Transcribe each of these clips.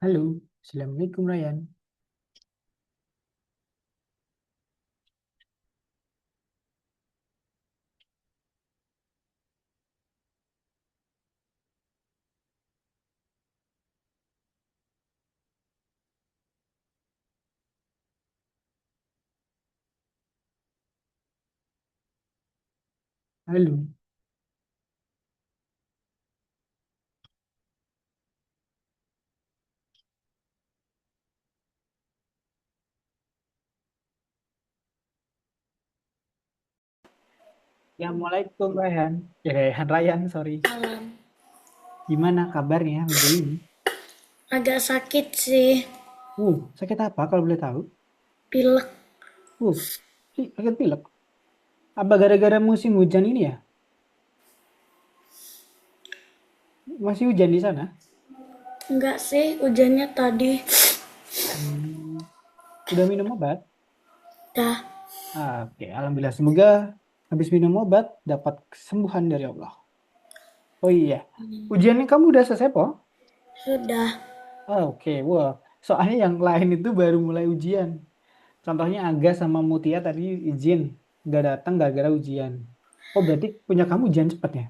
Halo, Assalamualaikum Ryan. Halo, Assalamualaikum Ryan. Ryan, sorry. Malam. Gimana kabarnya minggu ini? Agak sakit sih, Sakit apa kalau boleh tahu? pilek. Uh, sakit pilek. Apa gara-gara musim hujan ini ya? Masih hujan di sana? Enggak sih, hujannya tadi. Hmm, udah minum obat? Dah, Oke, Alhamdulillah. Semoga habis minum obat dapat kesembuhan dari Allah. Oh iya, ujiannya kamu udah selesai, Po? sudah. Oke, wah. Soalnya yang lain itu baru mulai ujian. Contohnya Aga sama Mutia tadi izin nggak datang gara-gara ujian. Oh berarti punya kamu ujian cepet ya?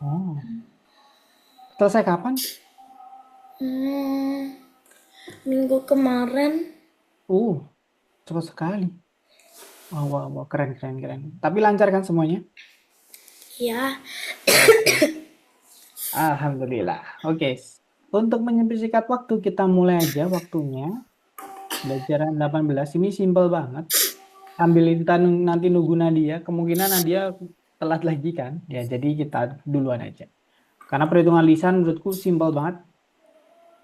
Oh selesai kapan? Hmm, minggu kemarin, Uh cepet sekali. Wah, wah, wah, keren keren keren. Tapi lancar kan semuanya? ya. Oke. Alhamdulillah. Oke. Untuk menyempitkan waktu kita mulai aja waktunya. Pelajaran 18 ini simpel banget. Ambil Intan nanti nunggu Nadia. Kemungkinan Nadia telat lagi kan? Ya jadi kita duluan aja. Karena perhitungan lisan menurutku simpel banget.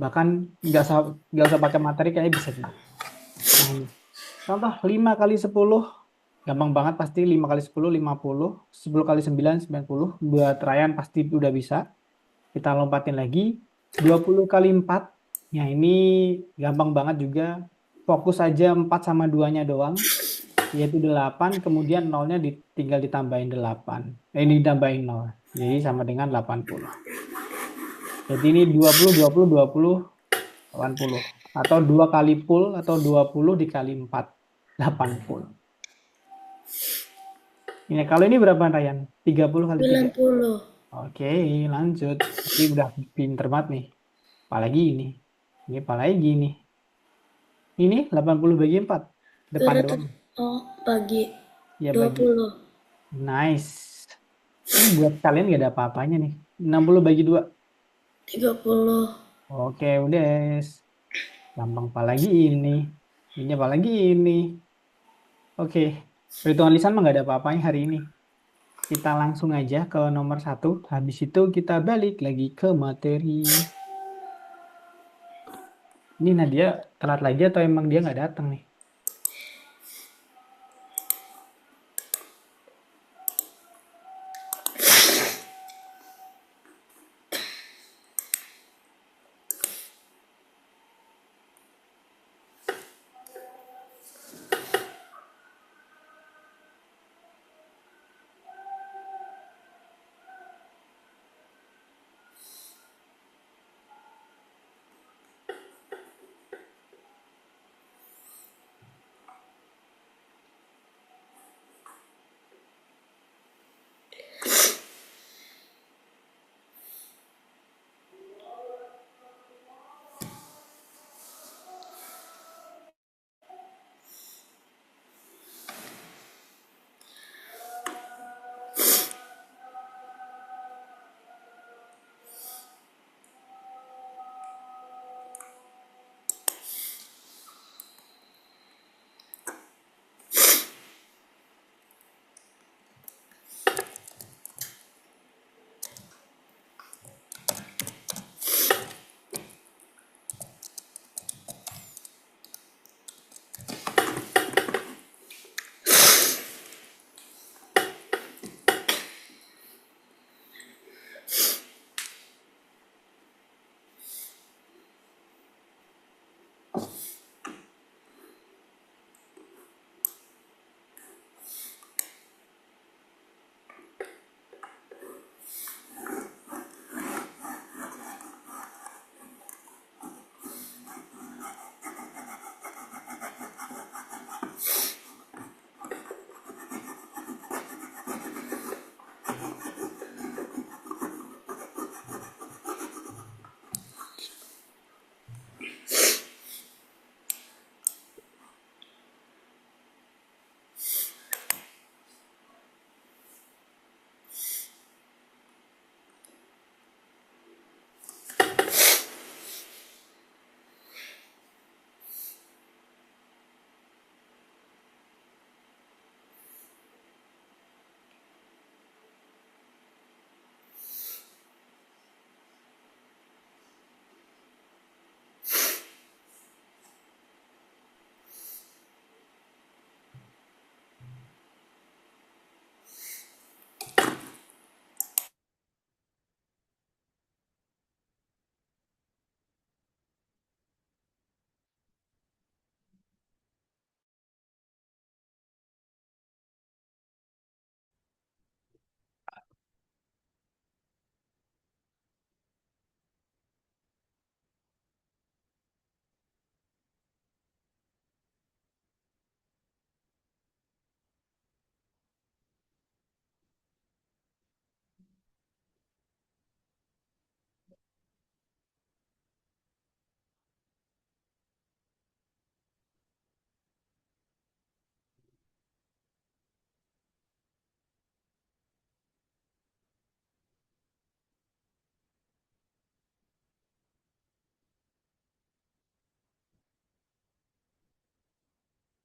Bahkan nggak usah pakai materi kayaknya bisa juga. Nah ini contoh 5 kali 10 gampang banget pasti 5 kali 10 50, 10 kali 9 90. Buat Ryan pasti udah bisa. Kita lompatin lagi 20 kali 4. Ya ini gampang banget juga. Fokus aja 4 sama 2-nya doang yaitu 8, kemudian nolnya tinggal ditambahin 8. Ini ditambahin 0. Jadi sama dengan 80. Jadi ini 20 20 20 80 atau 2 kali pool atau 20 dikali 4 80. Ini kalau ini berapa Ryan? 30 kali 3. 90. Oke, lanjut. Tapi udah pinter banget nih. Apalagi ini. Ini apalagi ini. Ini 80 bagi 4. Depan Berarti, doang. oh, bagi Ya dua bagi. puluh, Nice. Ini buat kalian gak ada apa-apanya nih. 60 bagi 2. 30. Oke, udah. Gampang apalagi ini. Ini apalagi ini. Oke. Perhitungan lisan mah gak ada apa-apanya hari ini. Kita langsung aja ke nomor satu. Habis itu kita balik lagi ke materi. Ini Nadia telat lagi atau emang dia nggak datang nih?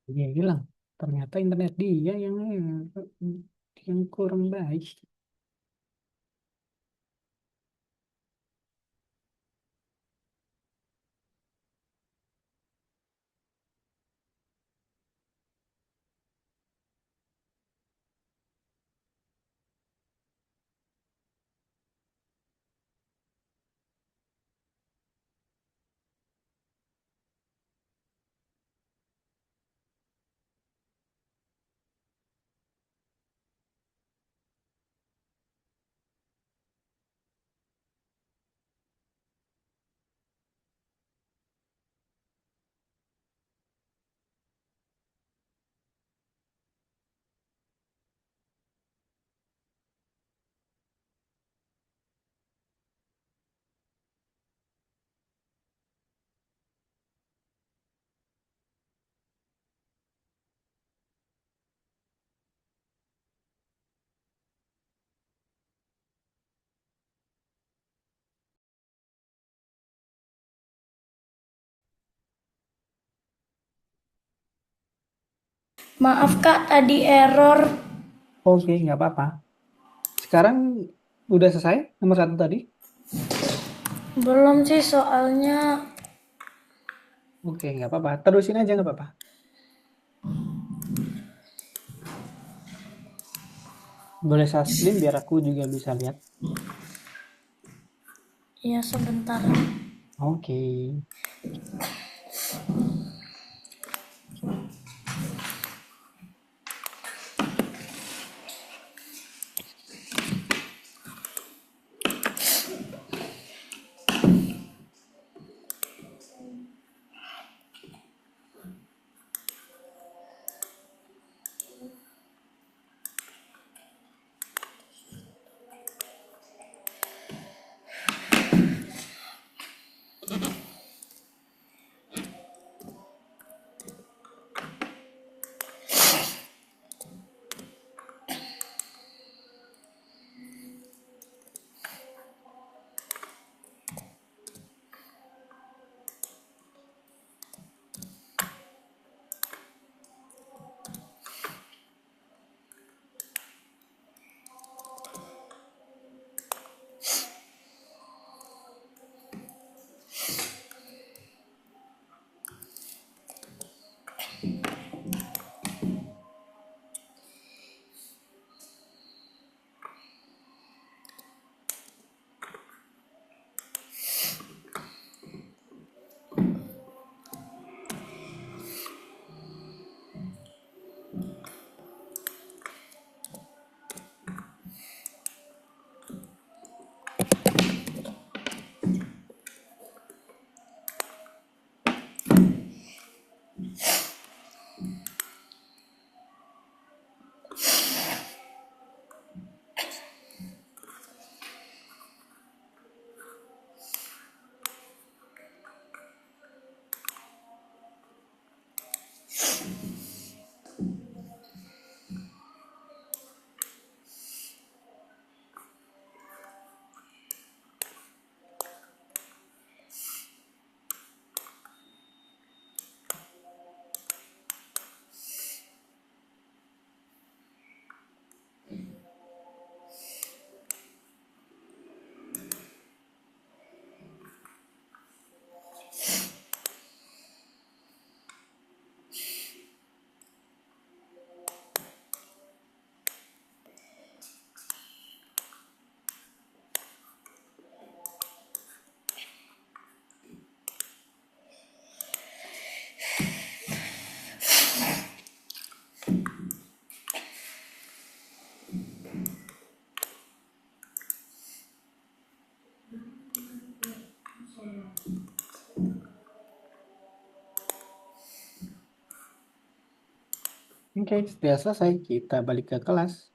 Dia bilang, ternyata internet dia yang kurang baik. Maaf Kak, tadi error. Oke, nggak apa-apa. Sekarang udah selesai nomor satu tadi? Belum sih soalnya. Oke, nggak apa-apa. Terusin aja nggak apa-apa. Boleh suspend biar aku juga bisa lihat. Ya sebentar. Oke. Oke, sudah selesai. Kita balik ke kelas.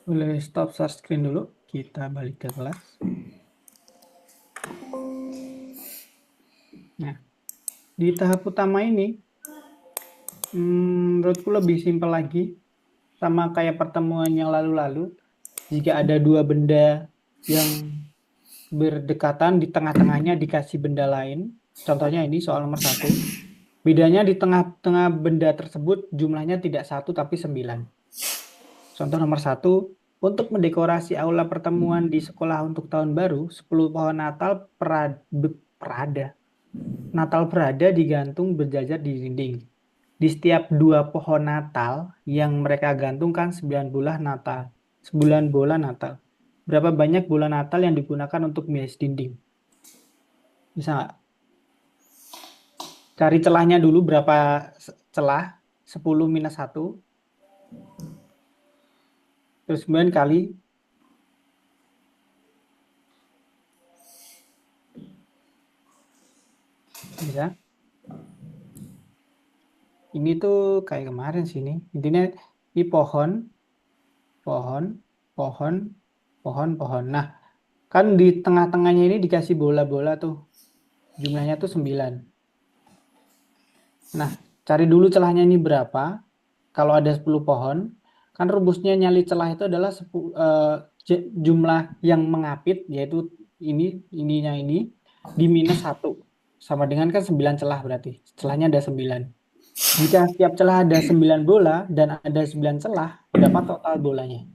Boleh stop share screen dulu. Kita balik ke kelas. Nah, di tahap utama ini, Menurutku lebih simpel lagi. Sama kayak pertemuan yang lalu-lalu. Jika ada dua benda yang berdekatan, di tengah-tengahnya dikasih benda lain. Contohnya ini soal nomor 1. Bedanya di tengah-tengah benda tersebut jumlahnya tidak 1 tapi 9. Contoh nomor 1, untuk mendekorasi aula pertemuan di sekolah untuk tahun baru, 10 pohon Natal perada. Natal berada digantung berjajar di dinding. Di setiap 2 pohon Natal yang mereka gantungkan 9 bola Natal. 9 bola Natal. Berapa banyak bola Natal yang digunakan untuk menghias dinding? Bisa nggak? Cari celahnya dulu berapa celah? 10 minus 1. Terus kemudian kali. Bisa? Ini tuh kayak kemarin sih ini. Intinya ini pohon, pohon, pohon, pohon, pohon. Nah, kan di tengah-tengahnya ini dikasih bola-bola tuh. Jumlahnya tuh 9. Nah, cari dulu celahnya ini berapa. Kalau ada 10 pohon, kan rumusnya nyali celah itu adalah jumlah yang mengapit, yaitu ininya ini, di minus 1. Sama dengan kan 9 celah berarti. Celahnya ada 9. Jika setiap celah ada 9 bola dan ada 9 celah, berapa total bolanya?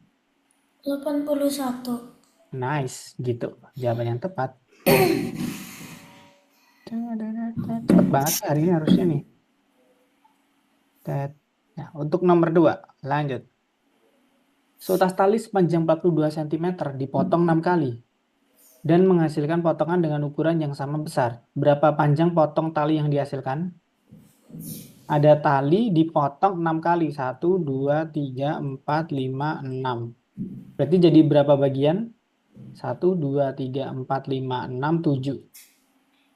81. Nice, gitu. Jawaban yang tepat. Cepet banget nih hari ini harusnya nih. Nah, untuk nomor 2, lanjut. Seutas tali sepanjang 42 cm dipotong 6 kali dan menghasilkan potongan dengan ukuran yang sama besar. Berapa panjang potong tali yang dihasilkan? Ada tali dipotong 6 kali. 1, 2, 3, 4, 5, 6. Berarti jadi berapa bagian? 1, 2, 3, 4, 5, 6, 7.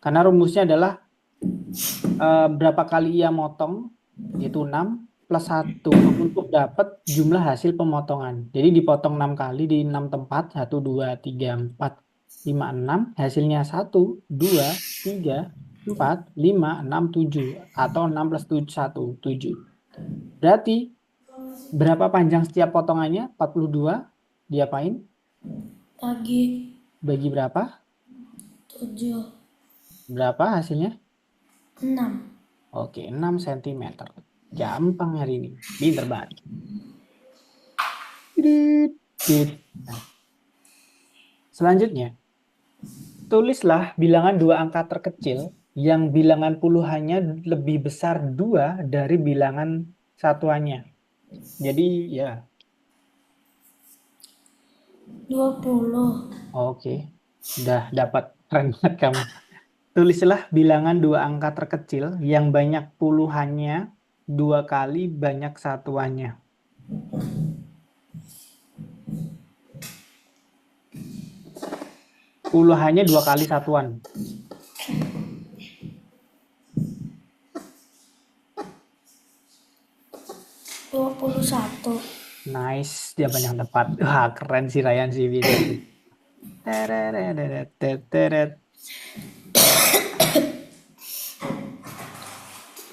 Karena rumusnya adalah berapa kali ia motong, yaitu 6 plus 1 untuk dapat jumlah hasil pemotongan. Jadi dipotong 6 kali di 6 tempat, 1, 2, 3, 4, 5, 6. Hasilnya 1, 2, 3, 4, 5, 6, 7. Atau 6 plus 7, 1, 7. Berarti berapa panjang setiap potongannya? 42. Diapain? Bagi berapa? 7. Berapa hasilnya? 6. Oke, 6 cm. Gampang hari ini. Pinter banget. Nah, selanjutnya, tulislah bilangan dua angka terkecil yang bilangan puluhannya lebih besar 2 dari bilangan satuannya. Jadi ya, 20. oke. Udah dapat. Keren banget kamu. Tulislah bilangan dua angka terkecil yang banyak puluhannya 2 kali banyak satuannya. Puluhannya 2 kali satuan. 21. Nice, dia banyak tepat. Wah, keren sih Ryan sih bisa sih. Teret.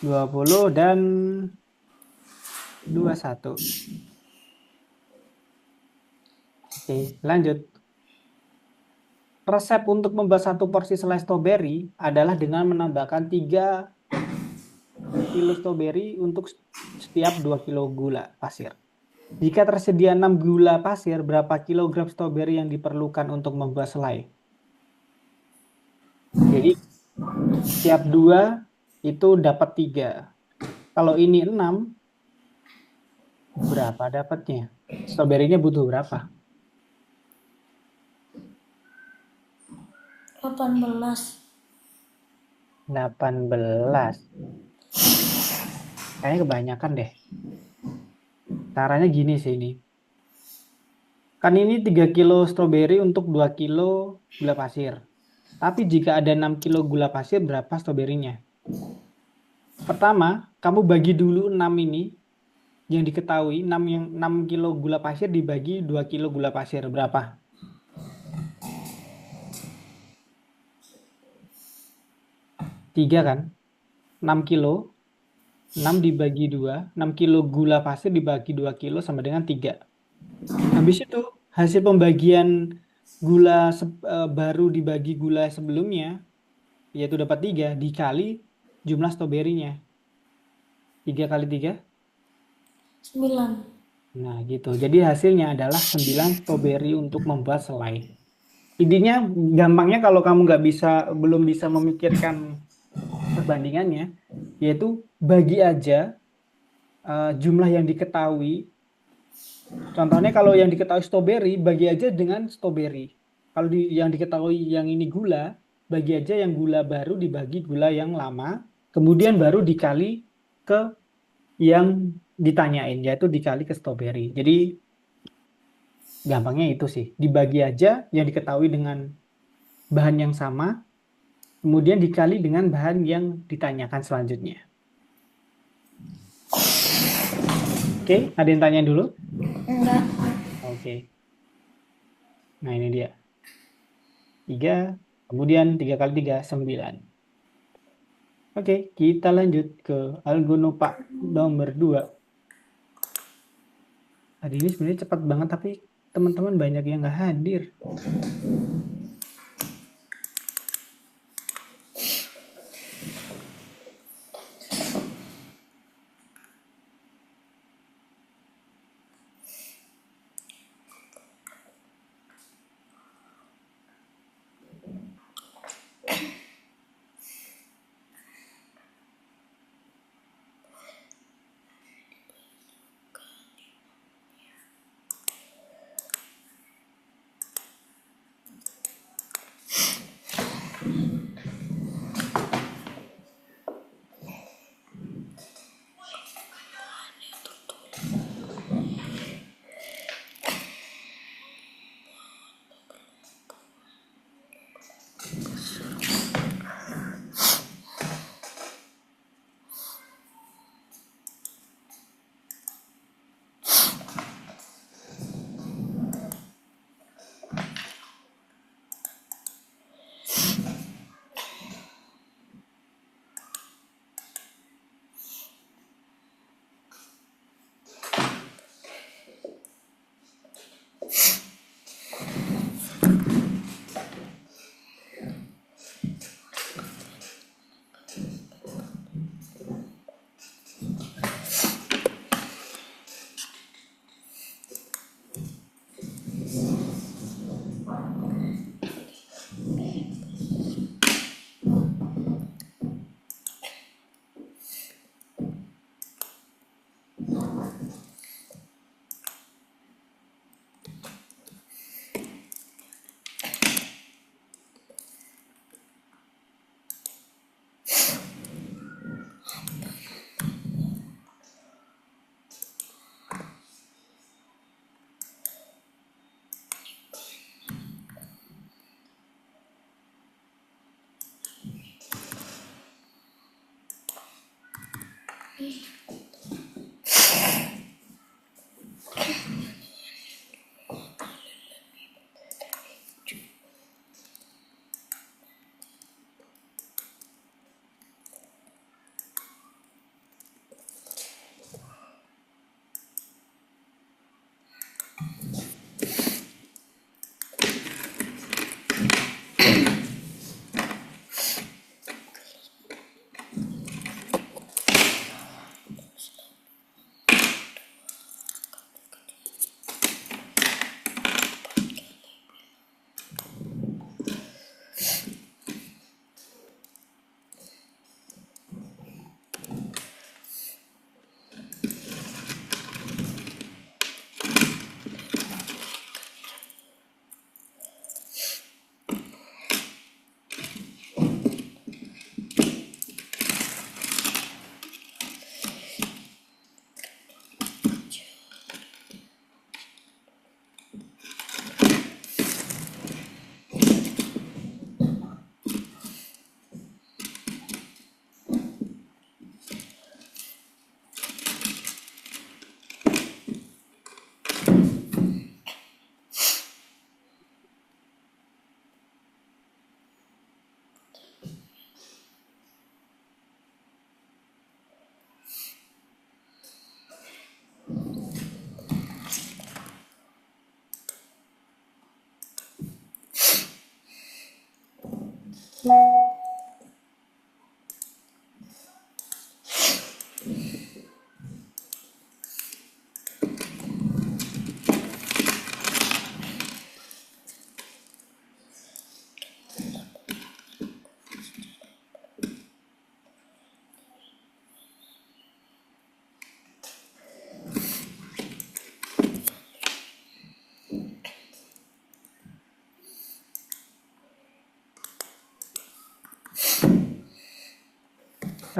20 dan 21. Oke, lanjut. Resep untuk membuat 1 porsi selai stroberi adalah dengan menambahkan 3 kilo stroberi untuk setiap 2 kilo gula pasir. Jika tersedia 6 gula pasir, berapa kilogram stroberi yang diperlukan untuk membuat selai? Jadi, setiap 2 itu dapat 3. Kalau ini 6, berapa dapatnya? Stroberinya butuh berapa? 18. 18. Kayaknya kebanyakan deh. Caranya gini sih ini. Kan ini 3 kilo stroberi untuk 2 kilo gula pasir. Tapi jika ada 6 kilo gula pasir, berapa stroberinya? Pertama, kamu bagi dulu 6 ini. Yang diketahui, 6 kilo gula pasir dibagi 2 kilo gula pasir. Berapa? 3 kan? 6 kilo 6 dibagi 2, 6 kilo gula pasir dibagi 2 kilo sama dengan 3. Habis itu hasil pembagian gula baru dibagi gula sebelumnya, yaitu dapat 3, dikali jumlah stroberinya. 3 kali 3. 9. Nah, gitu. Jadi hasilnya adalah 9 stroberi untuk membuat selai. Intinya gampangnya kalau kamu belum bisa memikirkan perbandingannya, yaitu bagi aja jumlah yang diketahui. Contohnya kalau yang diketahui stroberi, bagi aja dengan stroberi. Kalau yang diketahui yang ini gula, bagi aja yang gula baru dibagi gula yang lama, kemudian baru dikali ke yang ditanyain, yaitu dikali ke stroberi. Jadi gampangnya itu sih, dibagi aja yang diketahui dengan bahan yang sama, kemudian dikali dengan bahan yang ditanyakan selanjutnya. Oke, ada yang tanya dulu? Enggak. Oke. Nah, ini dia. 3, kemudian 3 kali 3, 9. Oke, kita lanjut ke Algonopa nomor 2. Hari ini sebenarnya cepat banget, tapi teman-teman banyak yang nggak hadir.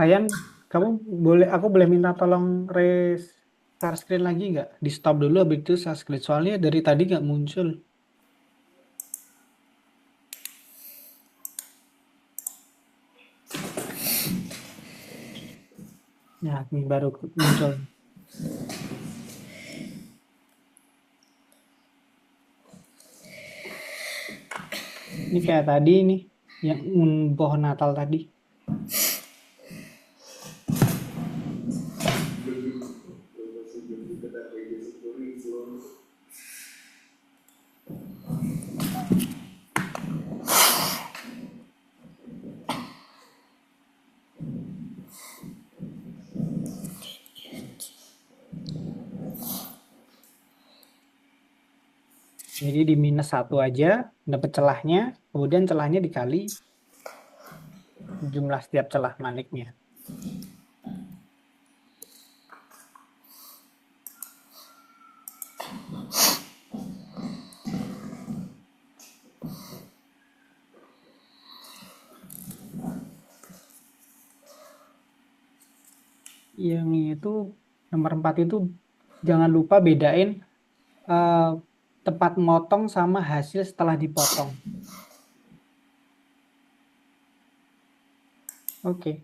Ryan, aku boleh minta tolong share screen lagi nggak? Di stop dulu, habis itu share screen. Soalnya dari tadi nggak muncul. Ya, ini baru muncul. Ini kayak tadi nih, yang pohon Natal tadi. Jadi di -1 aja, dapat celahnya, kemudian celahnya dikali jumlah setiap celah maniknya. Yang itu nomor 4 itu jangan lupa bedain eh, tempat motong sama hasil setelah dipotong. Oke.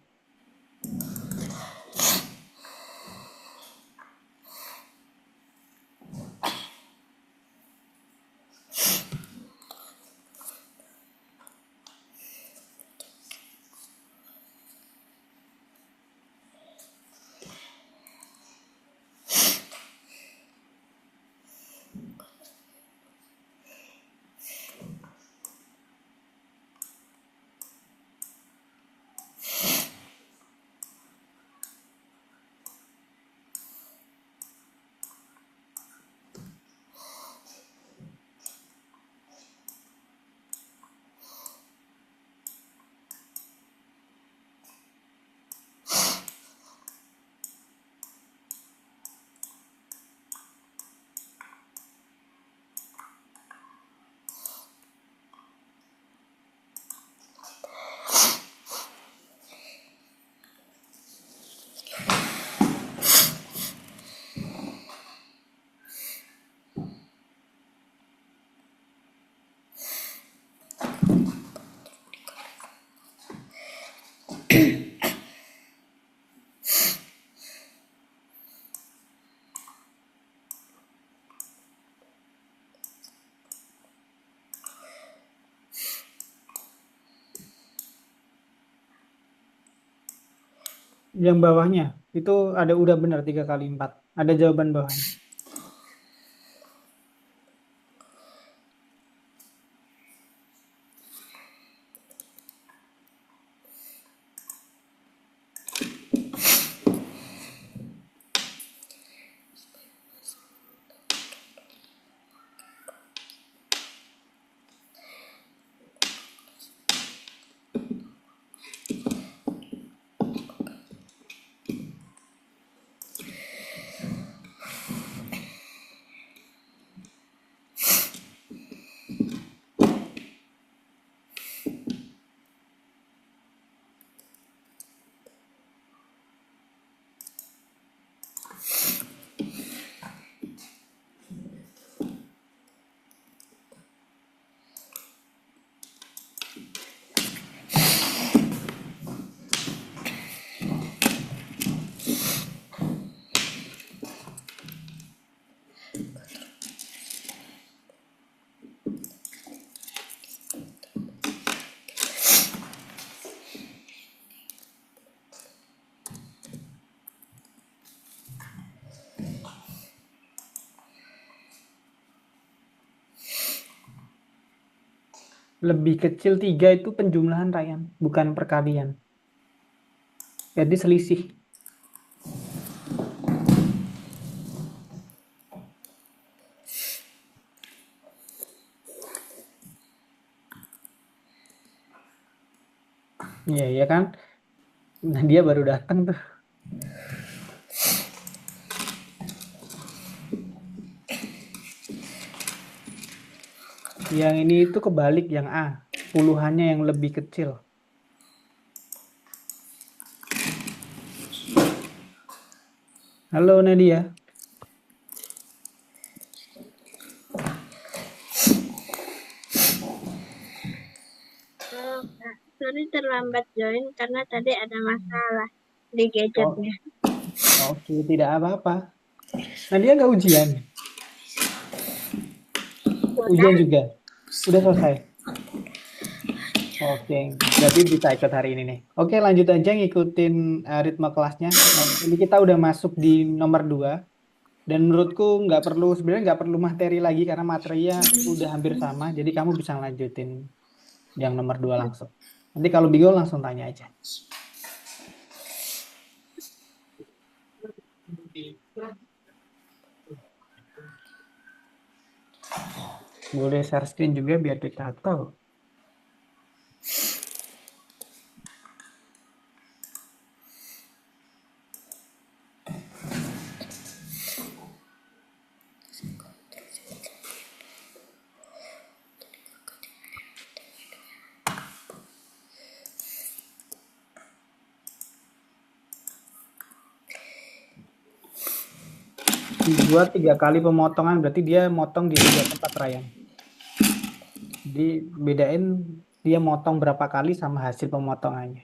Yang bawahnya itu ada udah benar 3 kali 4. Ada jawaban bawahnya. Lebih kecil 3 itu penjumlahan, Ryan, bukan perkalian. Jadi selisih. Iya, iya kan? Nah, dia baru datang tuh. Yang ini itu kebalik yang A. Puluhannya yang lebih kecil. Halo Nadia. Oh, Kak. Sorry terlambat join karena tadi ada masalah di Oh, gadgetnya. oke, tidak apa-apa. Nadia nggak ujian? Udah, Ujian juga? Udah selesai? Oke, berarti bisa ikut hari ini nih. Oke, lanjut aja ngikutin ritme kelasnya. Nah, ini kita udah masuk di nomor 2. Dan menurutku sebenarnya nggak perlu materi lagi karena materinya udah hampir sama. Jadi kamu bisa lanjutin yang nomor 2 langsung. Nanti kalau bingung langsung tanya aja. Boleh share screen juga biar kita tahu. Dibuat 3 kali pemotongan berarti dia motong di 3 tempat, Ryan. Jadi bedain dia motong berapa kali sama hasil pemotongannya.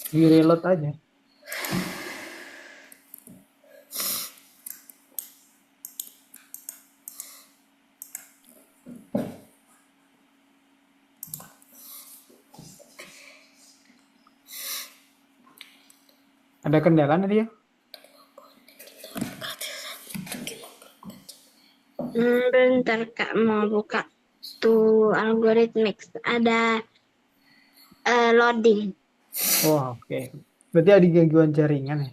Di reload aja. Ada kendala dia? bentar Kak mau buka tuh algoritmix. Ada loading. Oh, oke. Berarti ada gangguan jaringan ya?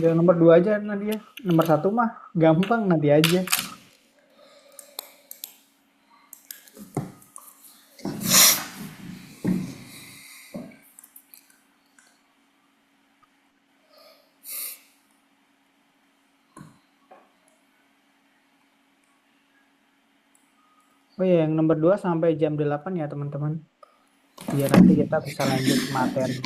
Yang nomor 2 aja Nadia. Nomor 1 mah gampang nanti aja. Oh ya, yang nomor 2 sampai jam 8 ya teman-teman. Biar nanti kita bisa lanjut materi.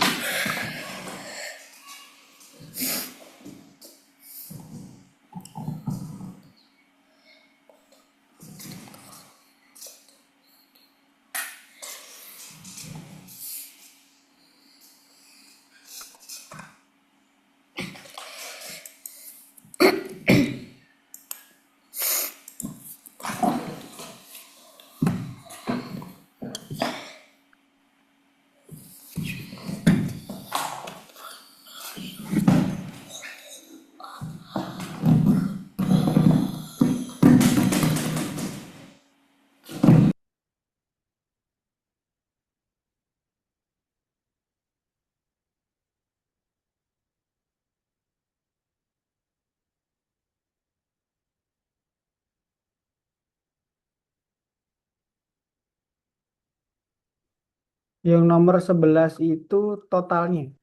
Yang nomor 11 itu totalnya.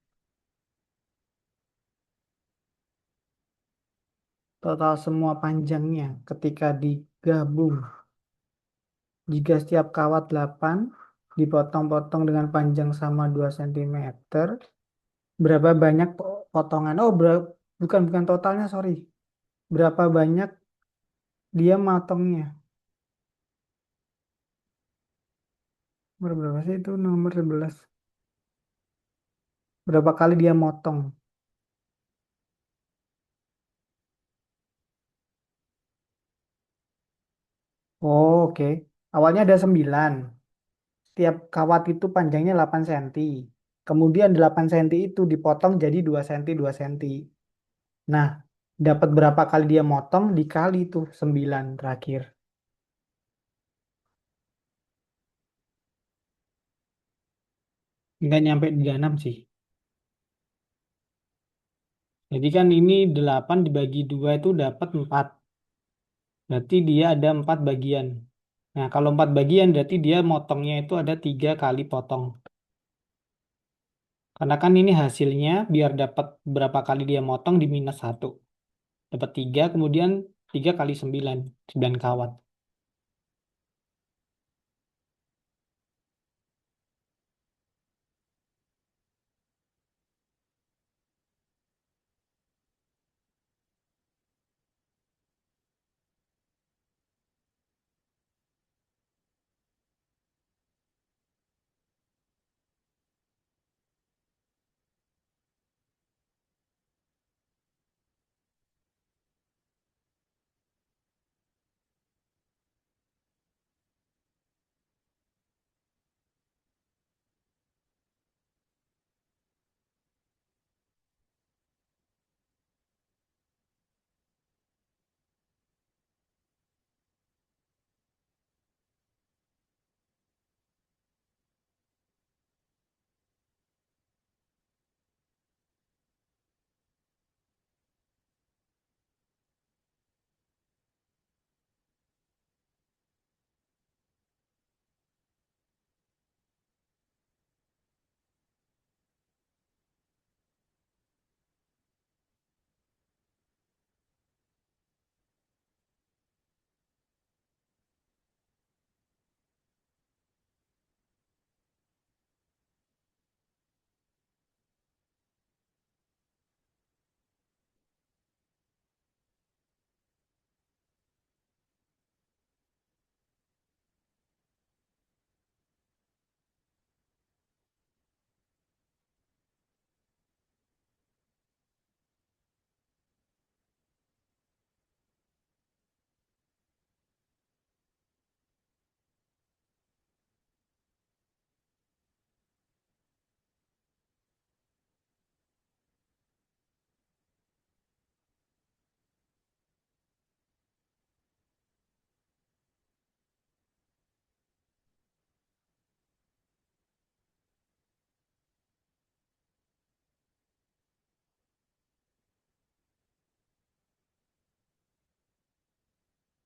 Total semua panjangnya ketika digabung. Jika setiap kawat 8 dipotong-potong dengan panjang sama 2 cm, berapa banyak potongan? Oh, bukan bukan totalnya, sorry. Berapa banyak dia motongnya? Berapa sih itu nomor 11? Berapa kali dia motong? Oh, oke. Awalnya ada 9. Tiap kawat itu panjangnya 8 cm. Kemudian 8 cm itu dipotong jadi 2 cm, 2 cm. Nah, dapat berapa kali dia motong dikali tuh 9 terakhir. Nggak nyampe 36 sih. Jadi kan ini 8 dibagi 2 itu dapat 4. Berarti dia ada 4 bagian. Nah, kalau 4 bagian berarti dia motongnya itu ada 3 kali potong. Karena kan ini hasilnya biar dapat berapa kali dia motong di minus 1. Dapat 3, kemudian 3 kali 9. 9 kawat.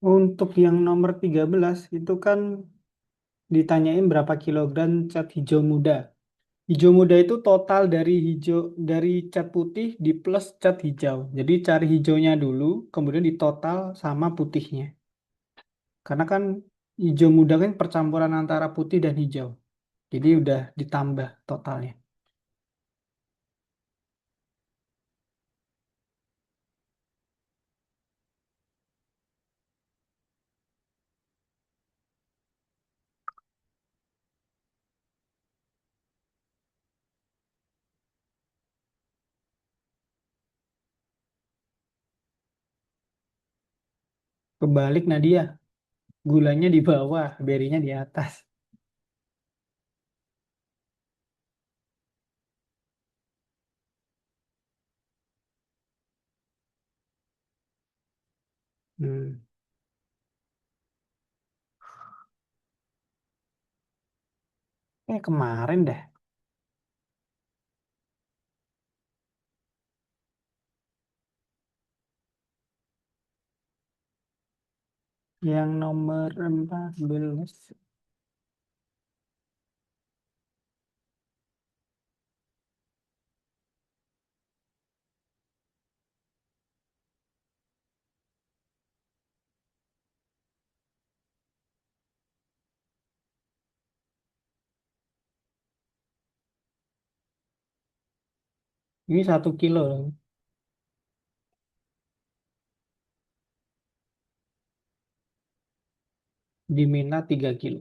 Untuk yang nomor 13 itu kan ditanyain berapa kilogram cat hijau muda. Hijau muda itu total dari hijau dari cat putih di plus cat hijau. Jadi cari hijaunya dulu, kemudian ditotal sama putihnya. Karena kan hijau muda kan percampuran antara putih dan hijau. Jadi udah ditambah totalnya. Kebalik Nadia, gulanya di bawah, berinya di atas. Hmm. Kemarin deh. Yang nomor 14. Ini 1 kilo. Diminta 3 kilo.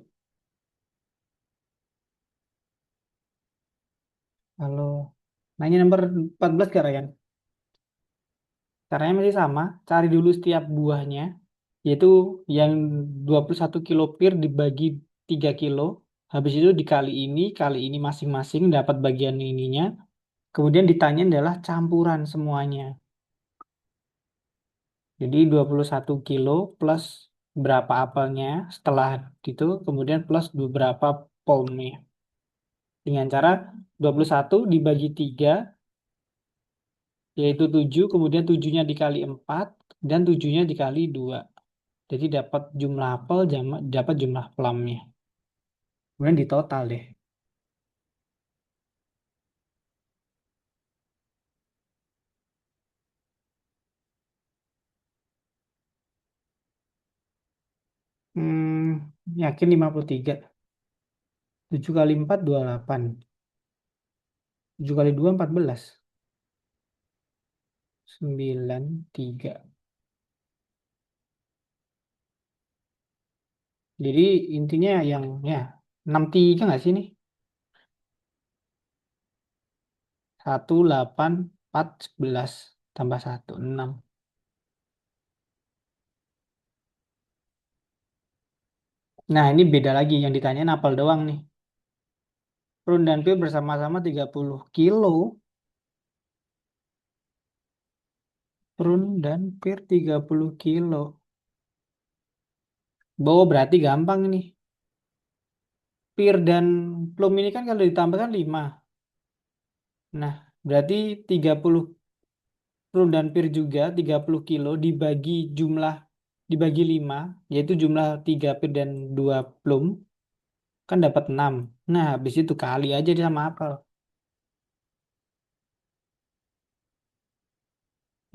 Kalau nanya nomor 14 gak, Ryan? Caranya masih sama. Cari dulu setiap buahnya. Yaitu yang 21 kilo pir dibagi 3 kilo. Habis itu kali ini masing-masing dapat bagian ininya. Kemudian ditanya adalah campuran semuanya. Jadi 21 kilo plus berapa apelnya setelah itu. Kemudian plus beberapa pomnya. Dengan cara 21 dibagi 3 yaitu 7, kemudian 7-nya dikali 4 dan 7-nya dikali 2. Jadi dapat jumlah apel, dapat jumlah plumnya. Kemudian di total deh. Yakin 53. 7 kali 4, 28. 7 kali 2, 14. 93. Jadi intinya yang ya 63 nggak sih nih? 1, 8, 4, 11. Tambah 1, 6. Nah ini beda lagi. Yang ditanyain apel doang nih. Prun dan pil bersama-sama 30 kilo. Prun dan pir 30 kilo. Berarti gampang nih. Pir dan plum ini kan kalau ditambahkan 5. Nah, berarti 30 prun dan pir juga 30 kilo dibagi 5, yaitu jumlah 3 pir dan 2 plum, kan dapat 6. Nah, habis itu kali aja dia sama apel.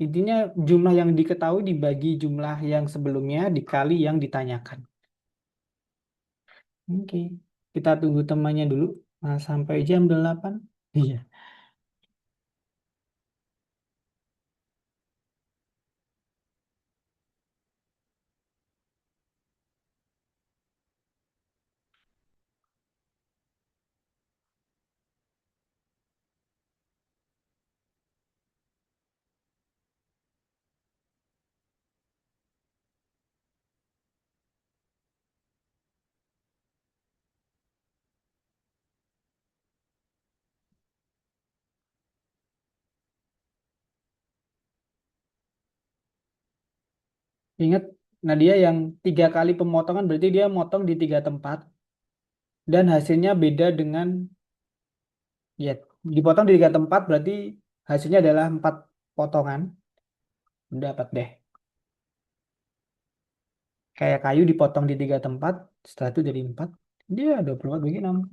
Intinya jumlah yang diketahui dibagi jumlah yang sebelumnya dikali yang ditanyakan. Oke, kita tunggu temannya dulu. Nah, sampai jam 8. Iya. Ingat, Nadia, yang 3 kali pemotongan berarti dia motong di 3 tempat dan hasilnya beda dengan ya dipotong di 3 tempat berarti hasilnya adalah 4 potongan. Dapat deh. Kayak kayu dipotong di 3 tempat, setelah itu jadi 4. Dia 24 bagi 6.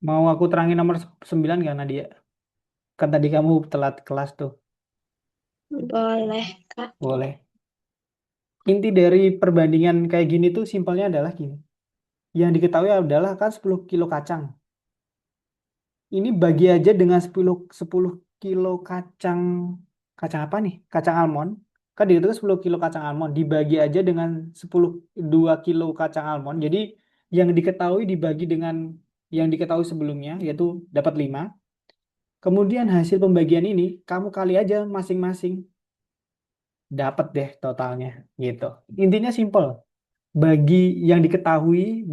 Mau aku terangin nomor 9 gak, Nadia? Kan tadi kamu telat kelas tuh. Boleh, Kak. Boleh. Inti dari perbandingan kayak gini tuh simpelnya adalah gini. Yang diketahui adalah kan 10 kilo kacang. Ini bagi aja dengan 10 kilo kacang. Kacang apa nih? Kacang almond. Kan diketahui 10 kilo kacang almond. Dibagi aja dengan 2 kilo kacang almond. Jadi yang diketahui dibagi dengan yang diketahui sebelumnya, yaitu dapat 5. Kemudian hasil pembagian ini, kamu kali aja masing-masing. Dapat deh totalnya. Gitu. Intinya simple. Bagi yang diketahui,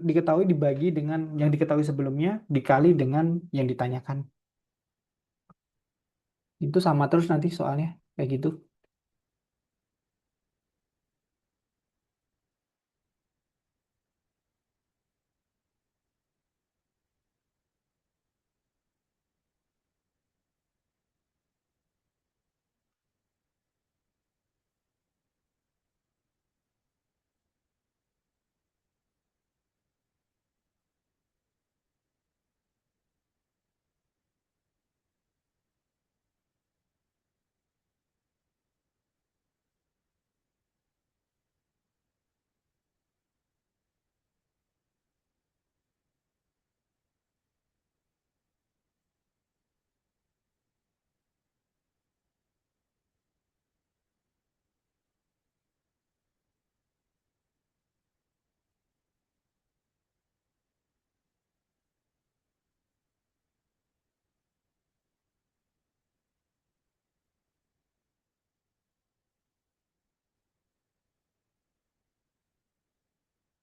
diketahui dibagi dengan yang diketahui sebelumnya, dikali dengan yang ditanyakan. Itu sama terus nanti soalnya kayak gitu.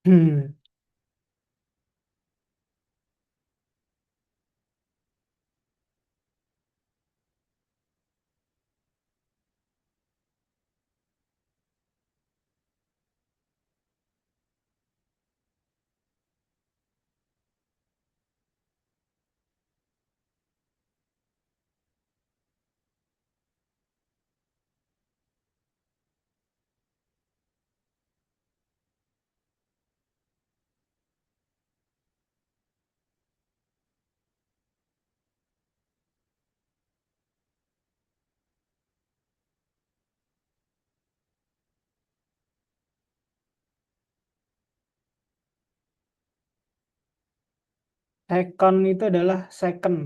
Hmm. Second itu adalah second,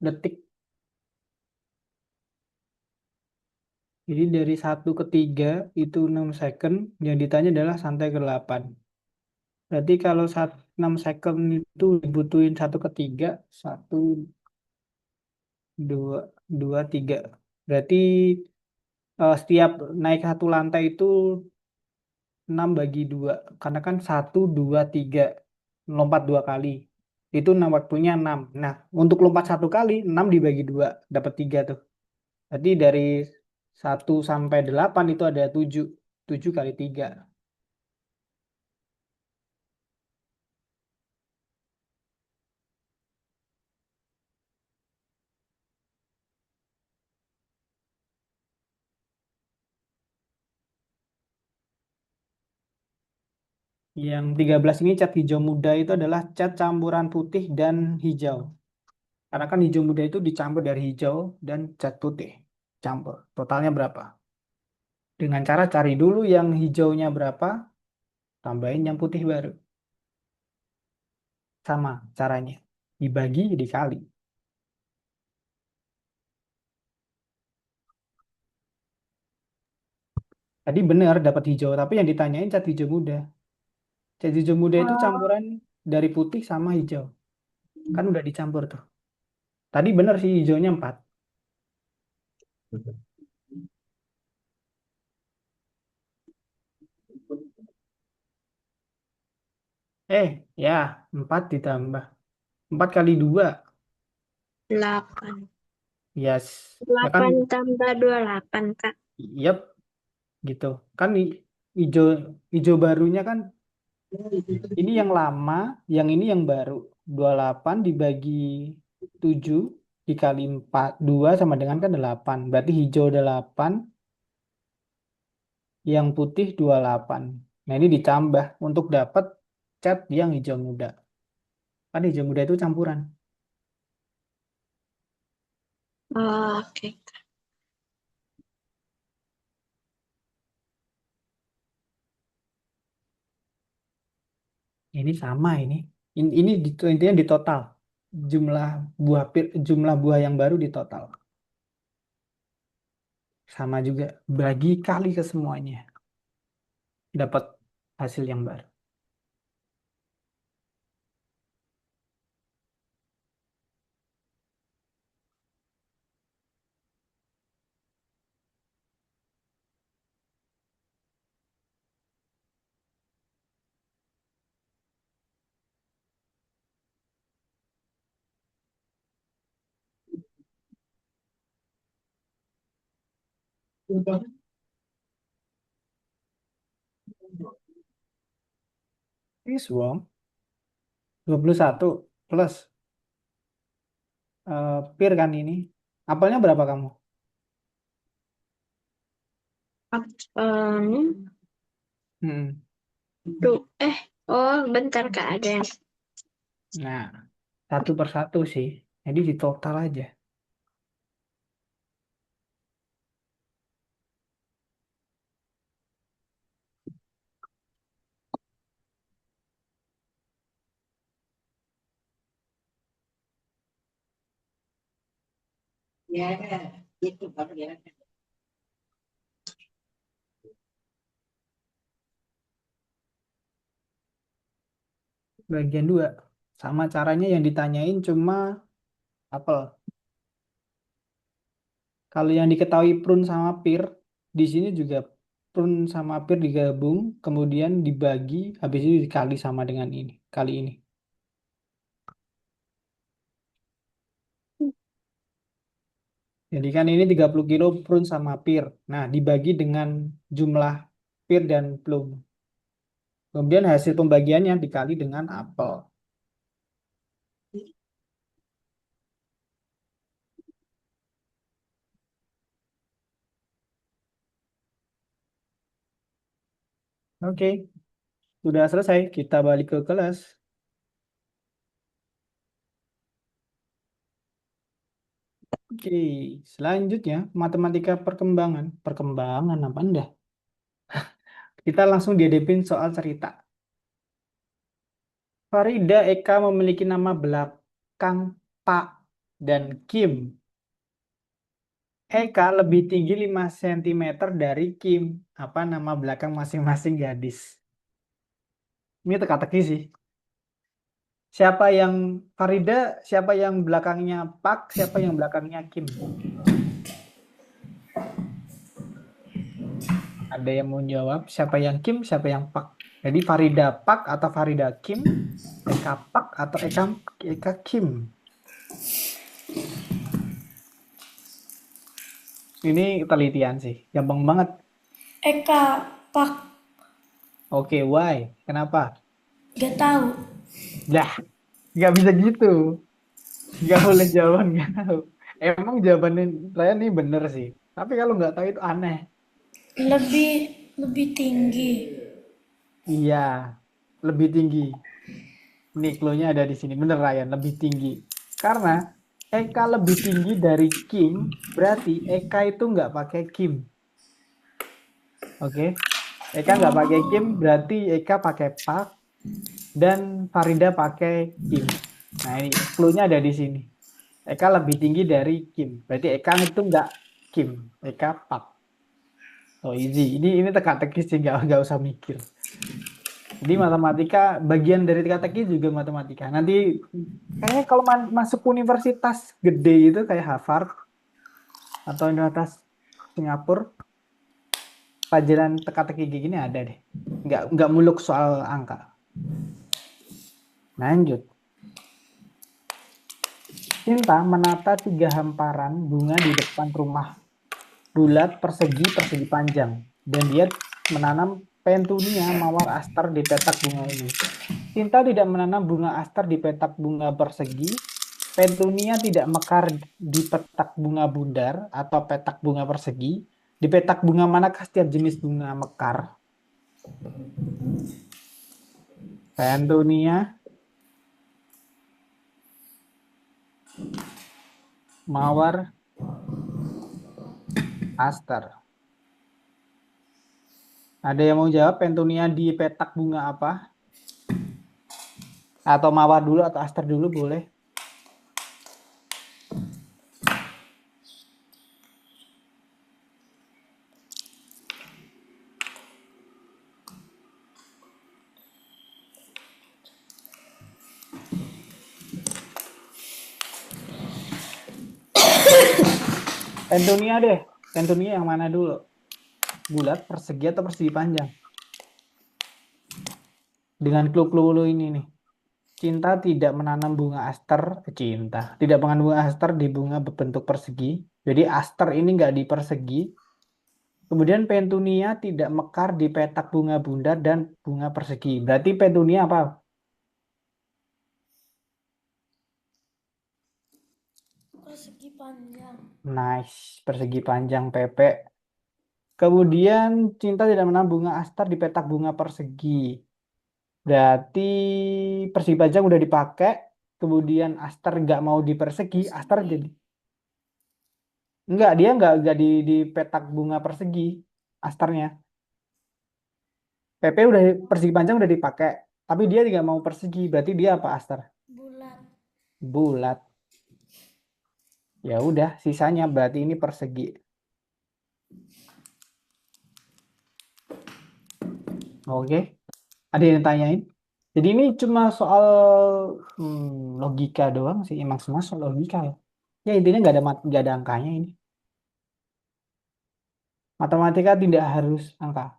detik. Jadi dari 1 ke 3 itu 6 second, yang ditanya adalah sampai ke 8. Berarti kalau 6 second itu dibutuhin 1 ke 3, 1, 2, 2, 3. Berarti setiap naik 1 lantai itu 6 bagi 2. Karena kan 1, 2, 3. Lompat 2 kali. Itu waktunya 6. Nah, untuk lompat 1 kali, 6 dibagi 2. Dapat 3 tuh. Berarti dari 1 sampai 8 itu ada 7. 7 kali 3. Yang 13 ini cat hijau muda itu adalah cat campuran putih dan hijau. Karena kan hijau muda itu dicampur dari hijau dan cat putih. Campur. Totalnya berapa? Dengan cara cari dulu yang hijaunya berapa, tambahin yang putih baru. Sama caranya. Dibagi, dikali. Tadi benar dapat hijau, tapi yang ditanyain cat hijau muda. Cat hijau muda itu Oh, campuran dari putih sama hijau. Kan udah dicampur tuh. Tadi benar sih hijaunya 4. Ya, 4 ditambah. 4 kali 2. 8. Yes. Ya kan, 8 tambah 28, Kak. yep, gitu. Kan hijau hijau barunya kan ini yang lama, yang ini yang baru. 28 dibagi 7 dikali 4 2 sama dengan kan 8. Berarti hijau 8, yang putih 28. Nah, ini ditambah untuk dapat cat yang hijau muda. Kan hijau muda itu campuran. Oh, oke. Ini sama ini. Ini intinya di total. Jumlah jumlah buah yang baru di total. Sama juga. Bagi kali ke semuanya. Dapat hasil yang baru. Ini swarm 21 plus pir kan ini. Apelnya berapa kamu? Um, Hmm. tuh, oh, bentar, Kak. Ada yang Nah, 1 per 1 sih. Jadi di total aja. Bagian 2. Sama caranya yang ditanyain cuma apel. Kalau yang diketahui prun sama pir, di sini juga prun sama pir digabung, kemudian dibagi, habis itu dikali sama dengan ini, kali ini. Jadi kan ini 30 kilo prun sama pir. Nah, dibagi dengan jumlah pir dan plum. Kemudian hasil pembagiannya dikali dengan apel. Oke, sudah selesai. Kita balik ke kelas. Oke, selanjutnya matematika perkembangan. Perkembangan apa enggak? Kita langsung dihadapin soal cerita. Farida Eka memiliki nama belakang Pak dan Kim. Eka lebih tinggi 5 cm dari Kim. Apa nama belakang masing-masing gadis? Ini teka-teki sih. Siapa yang Farida, siapa yang belakangnya Pak, siapa yang belakangnya Kim? Ada yang mau jawab, siapa yang Kim, siapa yang Pak? Jadi Farida Pak atau Farida Kim, Eka Pak atau Eka Kim? Ini telitian sih, gampang banget. Eka, Pak, Oke, why? Kenapa? gak tahu. Lah, nggak bisa gitu. Nggak boleh jawaban nggak tahu. Emang jawabannya saya nih bener sih. Tapi kalau nggak tahu itu aneh. Lebih lebih tinggi. Iya, lebih tinggi. Nih, clue-nya ada di sini. Bener Ryan, lebih tinggi. Karena Eka lebih tinggi dari Kim, berarti Eka itu nggak pakai Kim. Oke? Eka nggak pakai Kim, berarti Eka pakai Pak, dan Farida pakai Kim. Nah, ini clue-nya ada di sini. Eka lebih tinggi dari Kim. Berarti Eka itu nggak Kim. Eka Pak. Oh, easy. Ini teka-teki sih, nggak usah mikir. Jadi matematika, bagian dari teka-teki juga matematika. Nanti kayaknya kalau masuk universitas gede itu kayak Harvard atau Universitas Singapura, pelajaran teka-teki kayak gini ada deh. Nggak muluk soal angka. Lanjut. Cinta menata 3 hamparan bunga di depan rumah. Bulat, persegi, persegi panjang. Dan dia menanam pentunia mawar aster di petak bunga ini. Cinta tidak menanam bunga aster di petak bunga persegi. Petunia tidak mekar di petak bunga bundar atau petak bunga persegi. Di petak bunga manakah setiap jenis bunga mekar? Petunia, mawar, aster. Ada yang mau jawab petunia di petak bunga apa? Atau mawar dulu atau aster dulu boleh. Petunia deh. Petunia yang mana dulu? Bulat, persegi atau persegi panjang? Dengan clue-clue ini nih. Cinta tidak menanam bunga aster, cinta tidak menanam bunga aster di bunga berbentuk persegi. Jadi aster ini nggak di persegi. Kemudian petunia tidak mekar di petak bunga bundar dan bunga persegi. Berarti petunia apa? Persegi panjang. Nice, persegi panjang Pepe. Kemudian cinta tidak menanam bunga aster di petak bunga persegi. Berarti persegi panjang udah dipakai. Kemudian aster nggak mau di persegi, aster jadi enggak, dia enggak di petak bunga persegi asternya. PP udah persegi panjang udah dipakai, tapi dia tidak mau persegi, berarti dia apa aster? Bulat. Bulat. Ya udah, sisanya berarti ini persegi. Oke, ada yang tanyain? Jadi ini cuma soal logika doang sih, emang semua soal logika ya. Ya intinya nggak ada angkanya ini. Matematika tidak harus angka.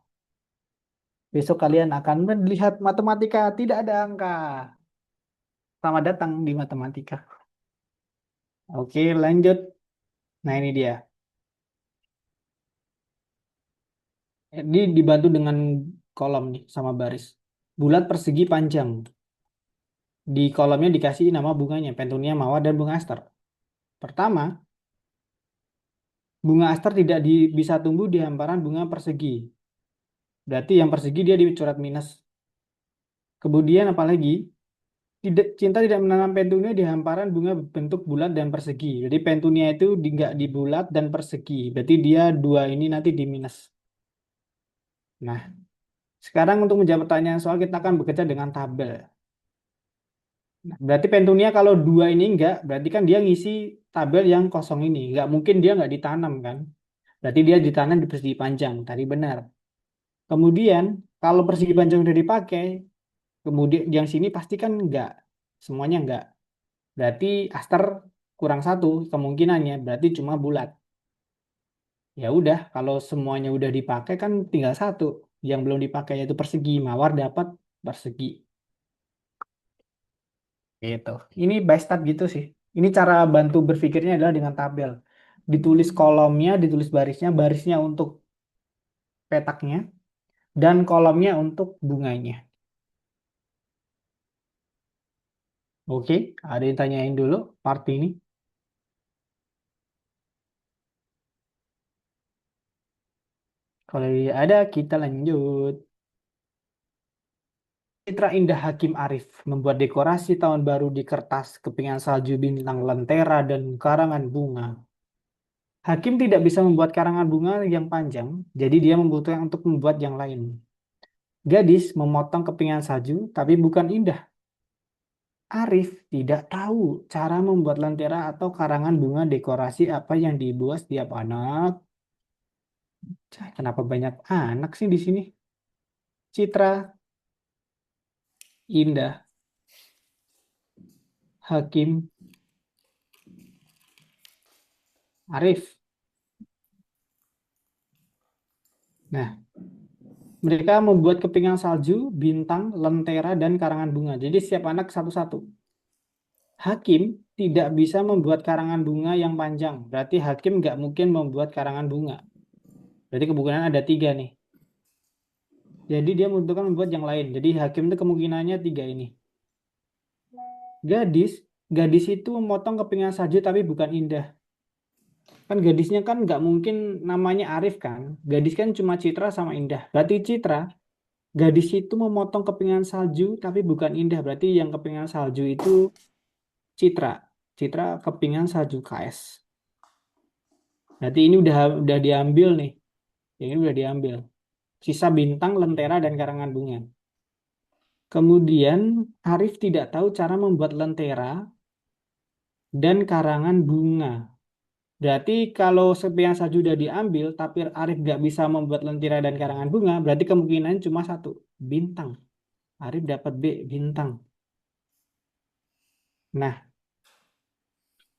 Besok kalian akan melihat matematika tidak ada angka. Selamat datang di matematika. Oke, lanjut. Nah, ini dia. Ini dibantu dengan kolom nih sama baris. Bulat persegi panjang. Di kolomnya dikasih nama bunganya, Petunia, Mawar, dan bunga aster. Pertama, bunga aster tidak bisa tumbuh di hamparan bunga persegi. Berarti yang persegi dia dicoret minus. Kemudian apalagi? Cinta tidak menanam Petunia di hamparan bunga bentuk bulat dan persegi. Jadi Petunia itu nggak di bulat dan persegi. Berarti dia dua ini nanti di minus. Nah, sekarang untuk menjawab pertanyaan soal kita akan bekerja dengan tabel. Nah, berarti Petunia kalau dua ini enggak, berarti kan dia ngisi tabel yang kosong ini. Enggak mungkin dia enggak ditanam kan. Berarti dia ditanam di persegi panjang. Tadi benar. Kemudian kalau persegi panjang udah dipakai, kemudian yang sini pasti kan enggak. Semuanya enggak. Berarti aster kurang satu kemungkinannya. Berarti cuma bulat. Ya udah, kalau semuanya udah dipakai kan tinggal satu. Yang belum dipakai yaitu persegi. Mawar dapat persegi. Gitu. Ini by step gitu sih. Ini cara bantu berpikirnya adalah dengan tabel. Ditulis kolomnya, ditulis barisnya, barisnya untuk petaknya, dan kolomnya untuk bunganya. Oke, ada yang tanyain dulu part ini. Kalau ada, kita lanjut. Citra Indah Hakim Arif membuat dekorasi tahun baru di kertas, kepingan salju, bintang lentera, dan karangan bunga. Hakim tidak bisa membuat karangan bunga yang panjang, jadi dia membutuhkan untuk membuat yang lain. Gadis memotong kepingan salju, tapi bukan Indah. Arif tidak tahu cara membuat lentera atau karangan bunga dekorasi apa yang dibuat setiap anak. Cah, kenapa banyak anak sih di sini? Citra, Indah, Hakim, Arif. Nah, mereka membuat kepingan salju, bintang, lentera, dan karangan bunga. Jadi setiap anak satu-satu. Hakim tidak bisa membuat karangan bunga yang panjang. Berarti Hakim nggak mungkin membuat karangan bunga. Berarti kemungkinan ada tiga nih. Jadi dia membutuhkan membuat yang lain. Jadi Hakim itu kemungkinannya tiga ini. Gadis, gadis itu memotong kepingan salju tapi bukan Indah. Kan gadisnya kan nggak mungkin namanya Arif kan. Gadis kan cuma Citra sama Indah. Berarti Citra, gadis itu memotong kepingan salju tapi bukan Indah. Berarti yang kepingan salju itu Citra. Citra kepingan salju KS. Berarti ini udah diambil nih. Yang ini udah diambil. Sisa bintang, lentera, dan karangan bunga. Kemudian Arif tidak tahu cara membuat lentera dan karangan bunga. Berarti kalau sepian salju sudah diambil, tapi Arif nggak bisa membuat lentera dan karangan bunga, berarti kemungkinan cuma satu, bintang. Arif dapat B, bintang. Nah,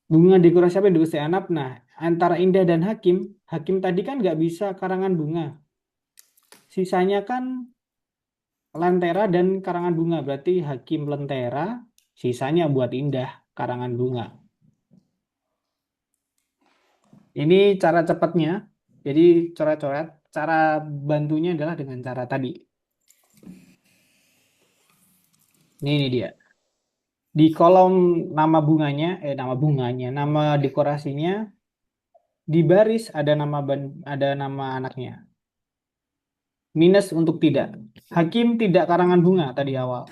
bunga dekorasi apa yang dikuasai anak? Nah, antara Indah dan Hakim, Hakim tadi kan nggak bisa karangan bunga. Sisanya kan lentera dan karangan bunga, berarti Hakim lentera, sisanya buat Indah karangan bunga. Ini cara cepatnya. Jadi coret-coret. Cara bantunya adalah dengan cara tadi. Ini dia. Di kolom nama dekorasinya, di baris ada nama anaknya. Minus untuk tidak. Hakim tidak karangan bunga tadi awal.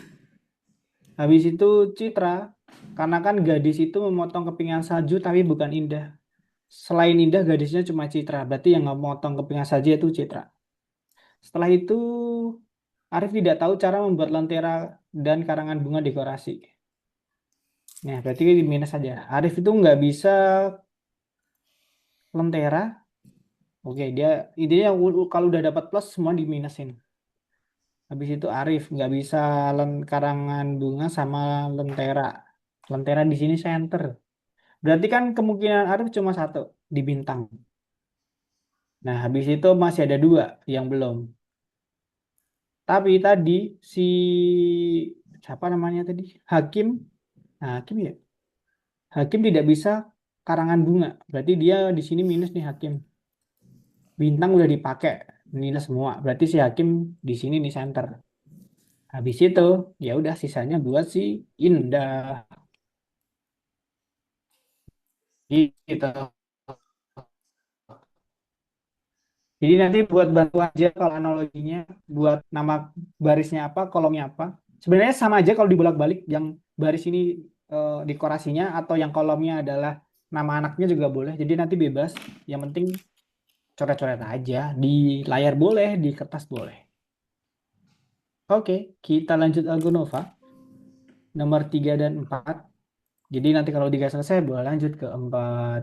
Habis itu Citra, karena kan gadis itu memotong kepingan salju tapi bukan Indah. Selain Indah, gadisnya cuma Citra. Berarti yang nggak memotong kepingan salju itu Citra. Setelah itu Arif tidak tahu cara membuat lentera dan karangan bunga dekorasi. Nah, berarti minus saja. Arif itu nggak bisa lentera. Oke, dia intinya kalau udah dapat plus semua diminusin. Habis itu Arif nggak bisa karangan bunga sama lentera. Lentera di sini center. Berarti kan kemungkinan Arif cuma satu di bintang. Nah, habis itu masih ada dua yang belum. Tapi tadi si siapa namanya tadi? Hakim, nah, Hakim ya. Hakim tidak bisa karangan bunga. Berarti dia di sini minus nih Hakim. Bintang udah dipakai minus semua. Berarti si Hakim di sini nih center. Habis itu ya udah sisanya buat si Indah. Gitu. Jadi nanti buat bantu aja kalau analoginya buat nama barisnya apa, kolomnya apa. Sebenarnya sama aja kalau dibolak-balik yang baris ini dekorasinya atau yang kolomnya adalah nama anaknya juga boleh. Jadi nanti bebas. Yang penting coret-coret aja di layar boleh, di kertas boleh. Oke, kita lanjut Algonova nomor 3 dan 4. Jadi nanti kalau 3 selesai boleh lanjut ke 4.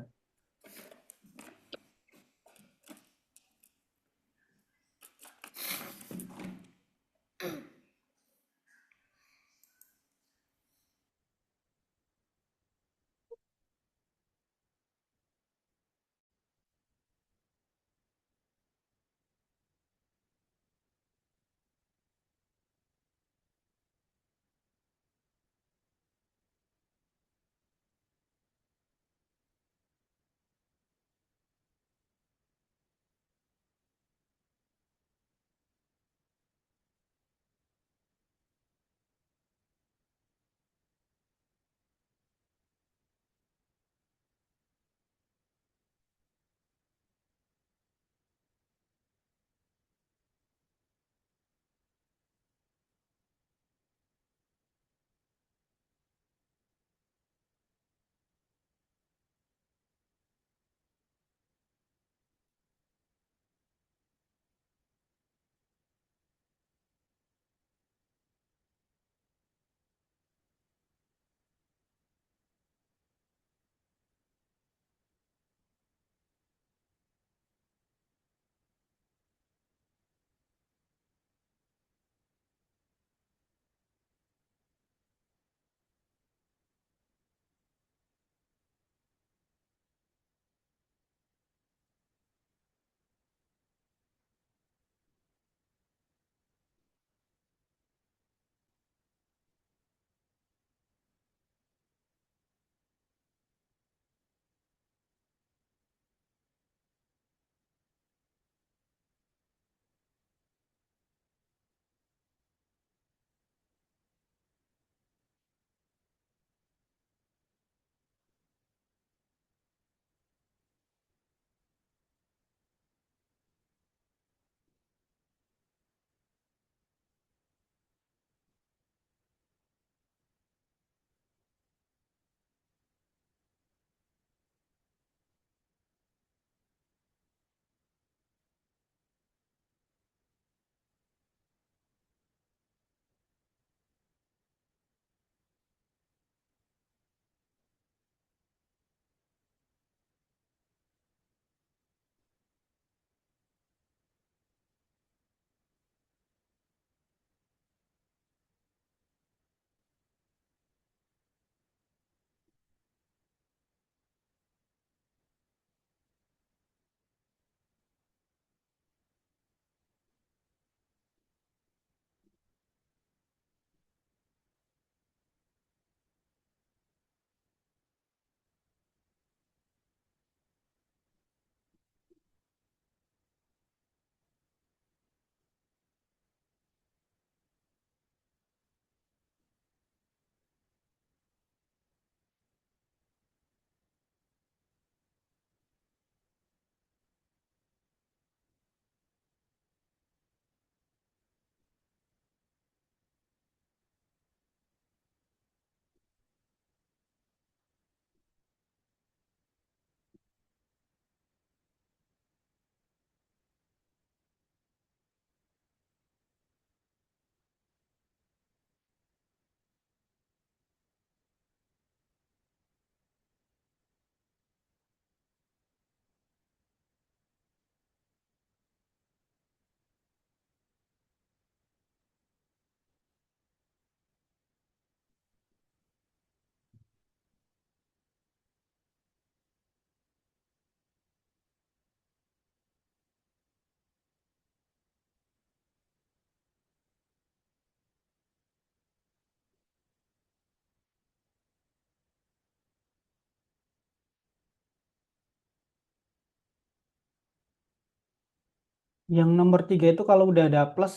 Yang nomor 3 itu kalau udah ada plus,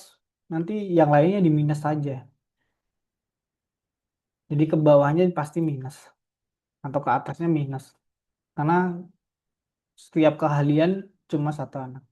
nanti yang lainnya di minus saja. Jadi ke bawahnya pasti minus. Atau ke atasnya minus. Karena setiap keahlian cuma satu anak.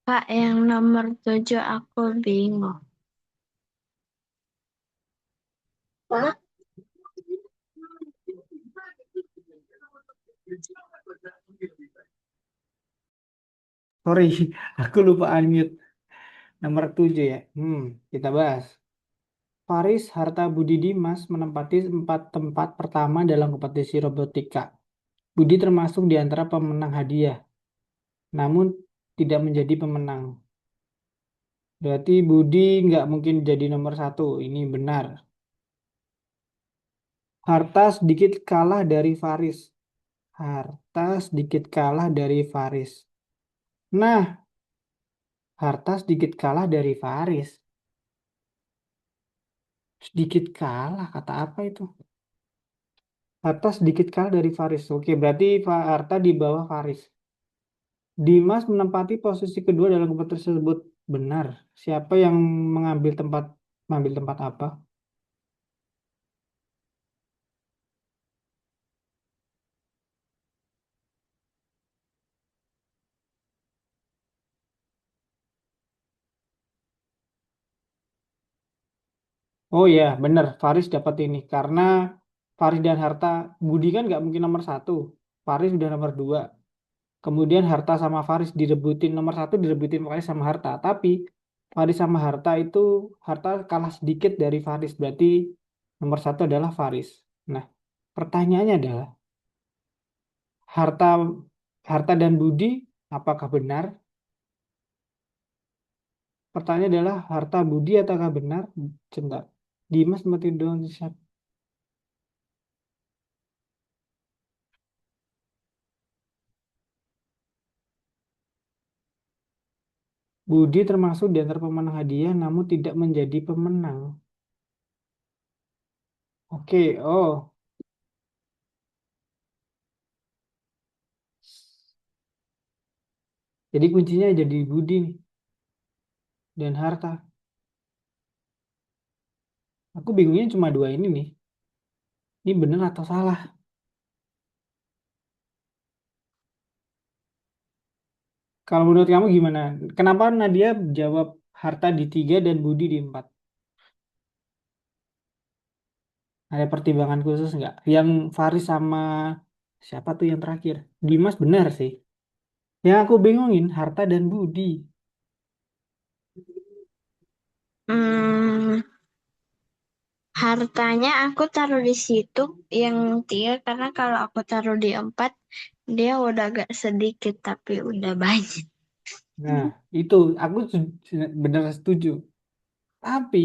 Kak, yang nomor 7 aku bingung. Pak? Sorry, aku lupa unmute. Nomor 7 ya. Kita bahas. Faris Harta Budi Dimas menempati 4 tempat pertama dalam kompetisi robotika. Budi termasuk di antara pemenang hadiah, namun tidak menjadi pemenang. Berarti Budi nggak mungkin jadi nomor 1. Ini benar. Harta sedikit kalah dari Faris. Harta sedikit kalah dari Faris. Nah, Harta sedikit kalah dari Faris. Sedikit kalah, kata apa itu? Harta sedikit kalah dari Faris. Oke, berarti Harta di bawah Faris. Dimas menempati posisi kedua dalam kompetisi tersebut. Benar. Siapa yang mengambil tempat apa? Oh ya, benar. Faris dapat ini karena Faris dan Harta, Budi kan nggak mungkin nomor 1. Faris udah nomor 2. Kemudian Harta sama Faris direbutin nomor 1, direbutin Faris sama Harta. Tapi Faris sama Harta itu Harta kalah sedikit dari Faris. Berarti nomor 1 adalah Faris. Nah, pertanyaannya adalah Harta Harta dan Budi apakah benar? Pertanyaan adalah harta budi ataukah benar? Cinta. Dimas mati doang siapa? Budi termasuk di antara pemenang hadiah namun tidak menjadi pemenang. Oke, oh. Jadi kuncinya jadi Budi nih dan harta. Aku bingungnya cuma dua ini nih. Ini benar atau salah? Kalau menurut kamu gimana? Kenapa Nadia jawab harta di 3 dan Budi di 4? Ada pertimbangan khusus nggak? Yang Faris sama siapa tuh yang terakhir? Dimas benar sih. Yang aku bingungin harta dan Budi. Hmm, hartanya aku taruh di situ yang 3 karena kalau aku taruh di 4 dia udah agak sedikit tapi udah banyak. Nah, itu aku benar setuju. Tapi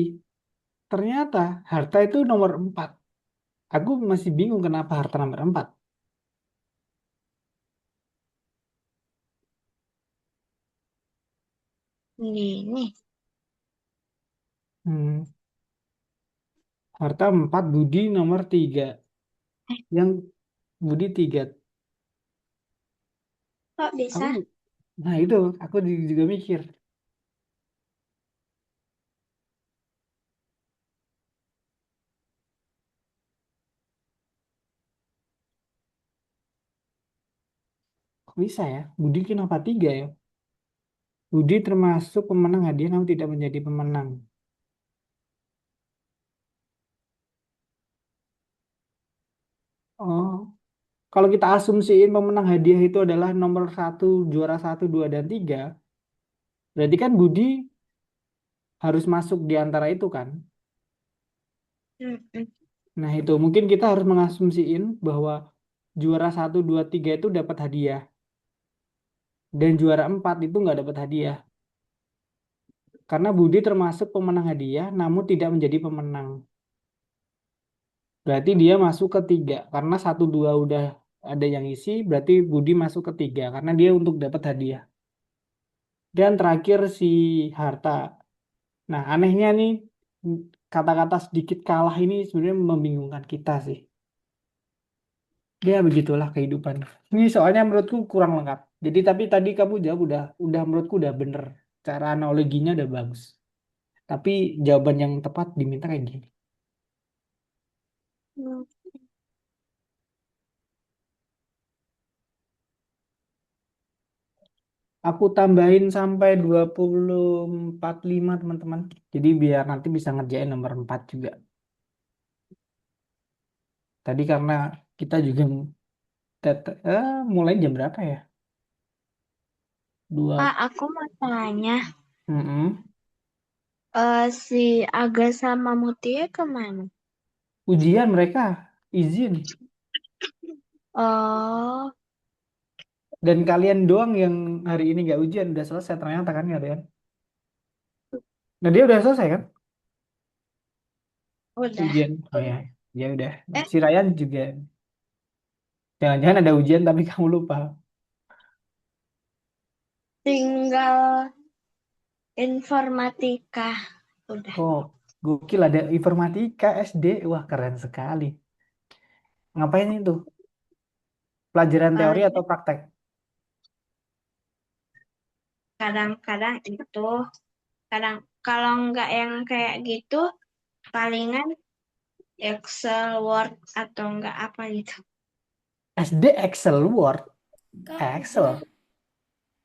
ternyata harta itu nomor 4. Aku masih bingung kenapa harta nomor 4. Gini. Hmm, harta 4, Budi nomor 3. Eh, Yang Budi 3. kok Aku, bisa? nah itu aku juga mikir. Kok bisa ya? Budi kenapa 3 ya? Budi termasuk pemenang hadiah namun tidak menjadi pemenang. Oh, kalau kita asumsiin pemenang hadiah itu adalah nomor 1, juara 1, 2, dan 3, berarti kan Budi harus masuk di antara itu kan? Mm-mm. Nah, itu mungkin kita harus mengasumsiin bahwa juara 1, 2, 3 itu dapat hadiah. Dan juara 4 itu nggak dapat hadiah. Karena Budi termasuk pemenang hadiah, namun tidak menjadi pemenang. Berarti dia masuk ke 3. Karena 1, 2 udah ada yang isi, berarti Budi masuk ke 3. Karena dia untuk dapat hadiah. Dan terakhir si Harta. Nah, anehnya nih, kata-kata sedikit kalah ini sebenarnya membingungkan kita sih. Ya begitulah kehidupan. Ini soalnya menurutku kurang lengkap. Jadi tapi tadi kamu jawab udah menurutku udah bener. Cara analoginya udah bagus. Tapi jawaban yang tepat diminta kayak gini. Hmm. Aku tambahin sampai 24/5 teman-teman. Jadi biar nanti bisa ngerjain nomor 4 juga. Tadi karena kita juga mulai jam berapa ya? Dua. Pak, aku mau tanya, Mm-mm. si Aga sama Mutia kemana? Ujian mereka izin. Oh, Dan kalian doang yang hari ini nggak ujian. Udah selesai ternyata kan kalian. Nah dia udah selesai kan? udah. Ujian. Oh ya. Ya udah. Eh, Si Ryan juga. Jangan-jangan ada ujian tapi kamu lupa. tinggal informatika. Udah. Oh, gokil ada informatika SD. Wah, keren sekali. Ngapain itu? Pelajaran teori Eh, atau praktek? kadang-kadang itu, kadang kalau nggak yang kayak gitu, palingan Excel, Word, atau nggak apa gitu. SD Excel Word. Kak, udah. Excel.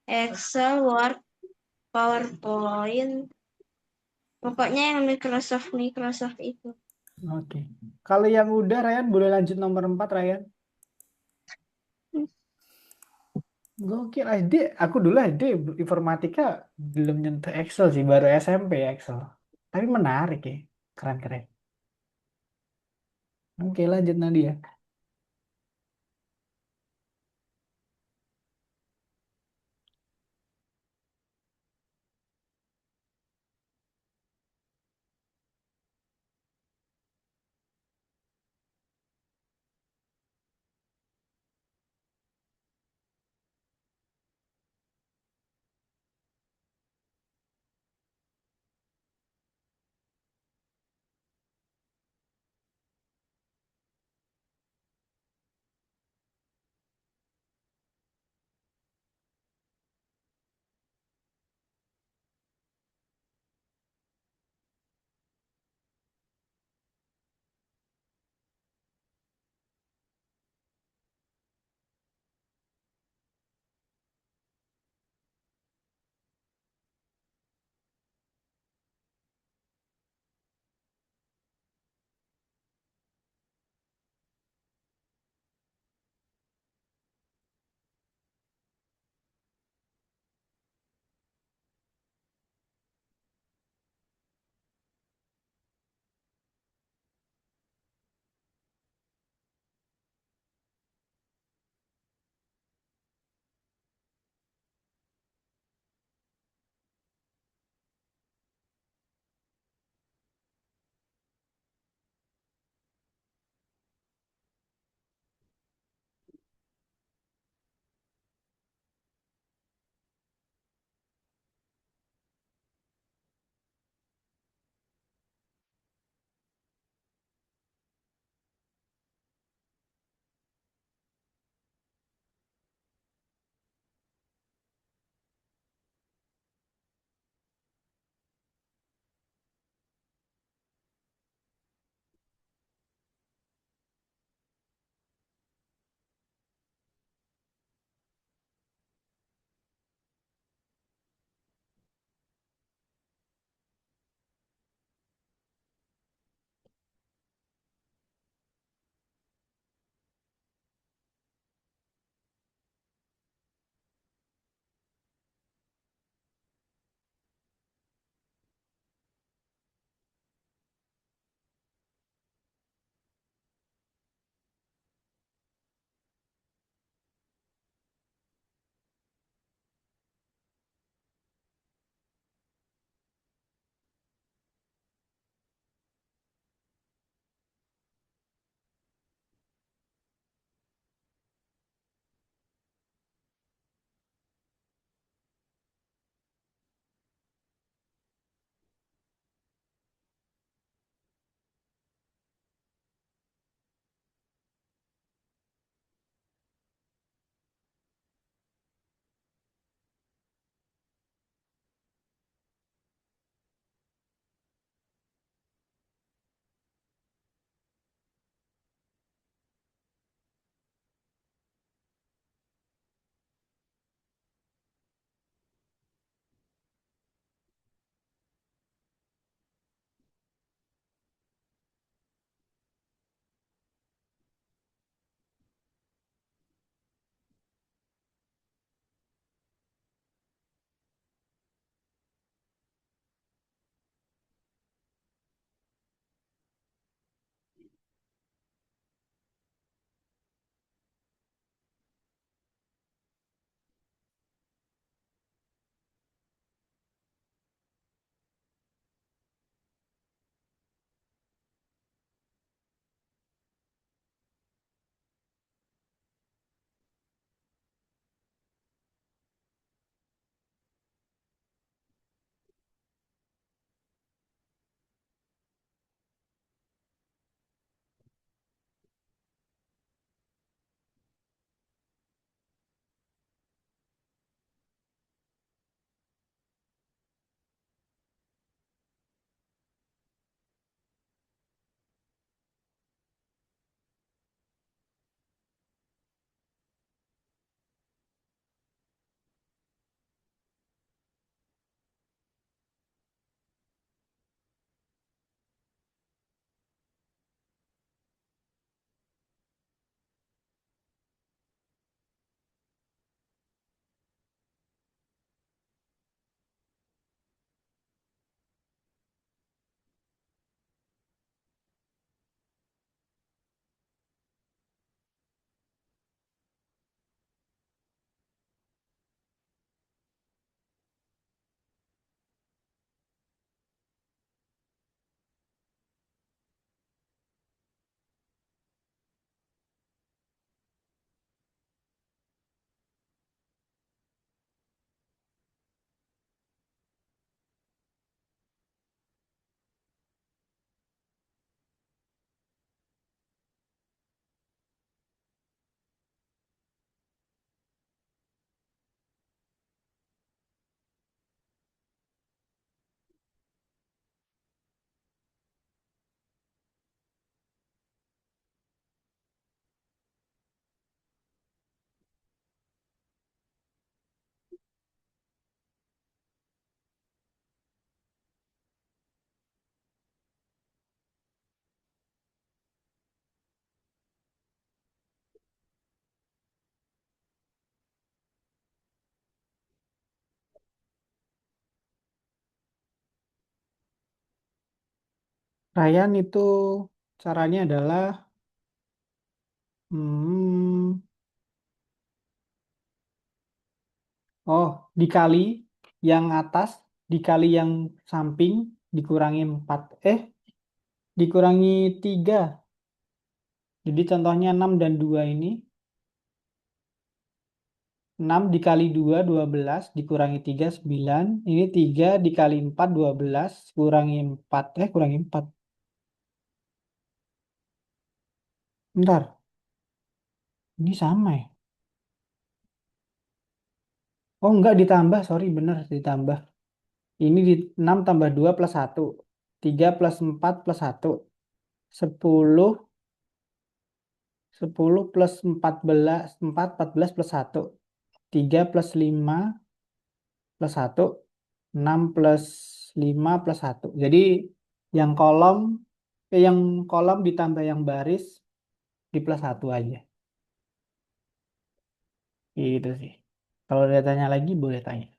Excel, Word, PowerPoint, pokoknya yang Microsoft itu. Oke. Kalau yang udah, Ryan boleh lanjut nomor 4 Ryan. Gokil SD. Aku dulu SD informatika belum nyentuh Excel sih. Baru SMP Excel. Tapi menarik ya. Keren-keren. Oke, lanjut Nadia. Ryan itu caranya adalah hmm, oh, dikali yang atas, dikali yang samping, dikurangi 4. Dikurangi 3. Jadi contohnya 6 dan 2 ini. 6 dikali 2, 12. Dikurangi 3, 9. Ini 3 dikali 4, 12. Kurangi 4. Kurangi 4. Bentar, ini sama ya? Oh, enggak ditambah, sorry, bener ditambah. Ini di 6 tambah 2 plus 1. 3 plus 4 plus 1. 10, 10 plus 14, 4, 14 plus 1. 3 plus 5 plus 1. 6 plus 5 plus 1. Jadi yang kolom, yang kolom ditambah yang baris di plus 1 aja. Gitu sih. Kalau ada tanya lagi, boleh tanya.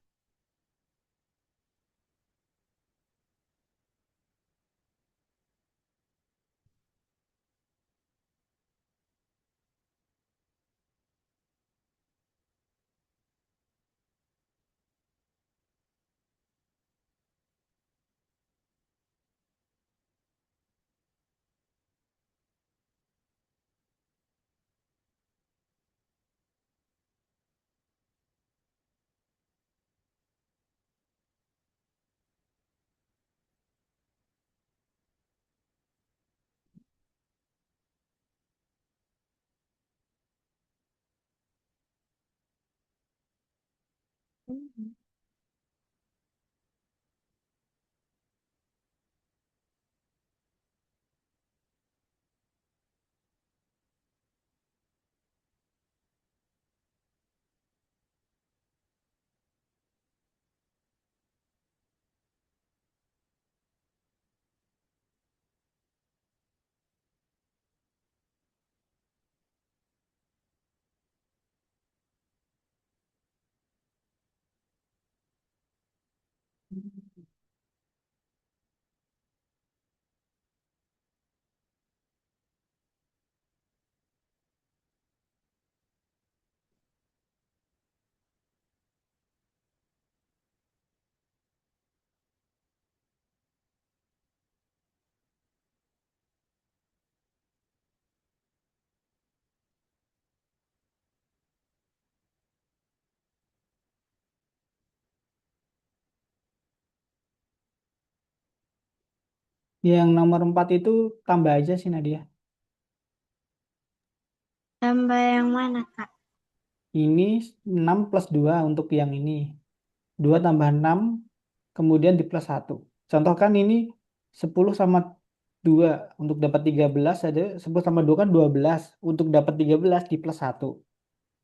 Yang nomor 4 itu tambah aja sih Nadia. Tambah yang mana, Kak? Ini 6 plus 2 untuk yang ini. 2 tambah 6, kemudian di plus 1. Contohkan ini 10 sama 2. Untuk dapat 13, ada 10 sama 2 kan 12. Untuk dapat 13 di plus 1.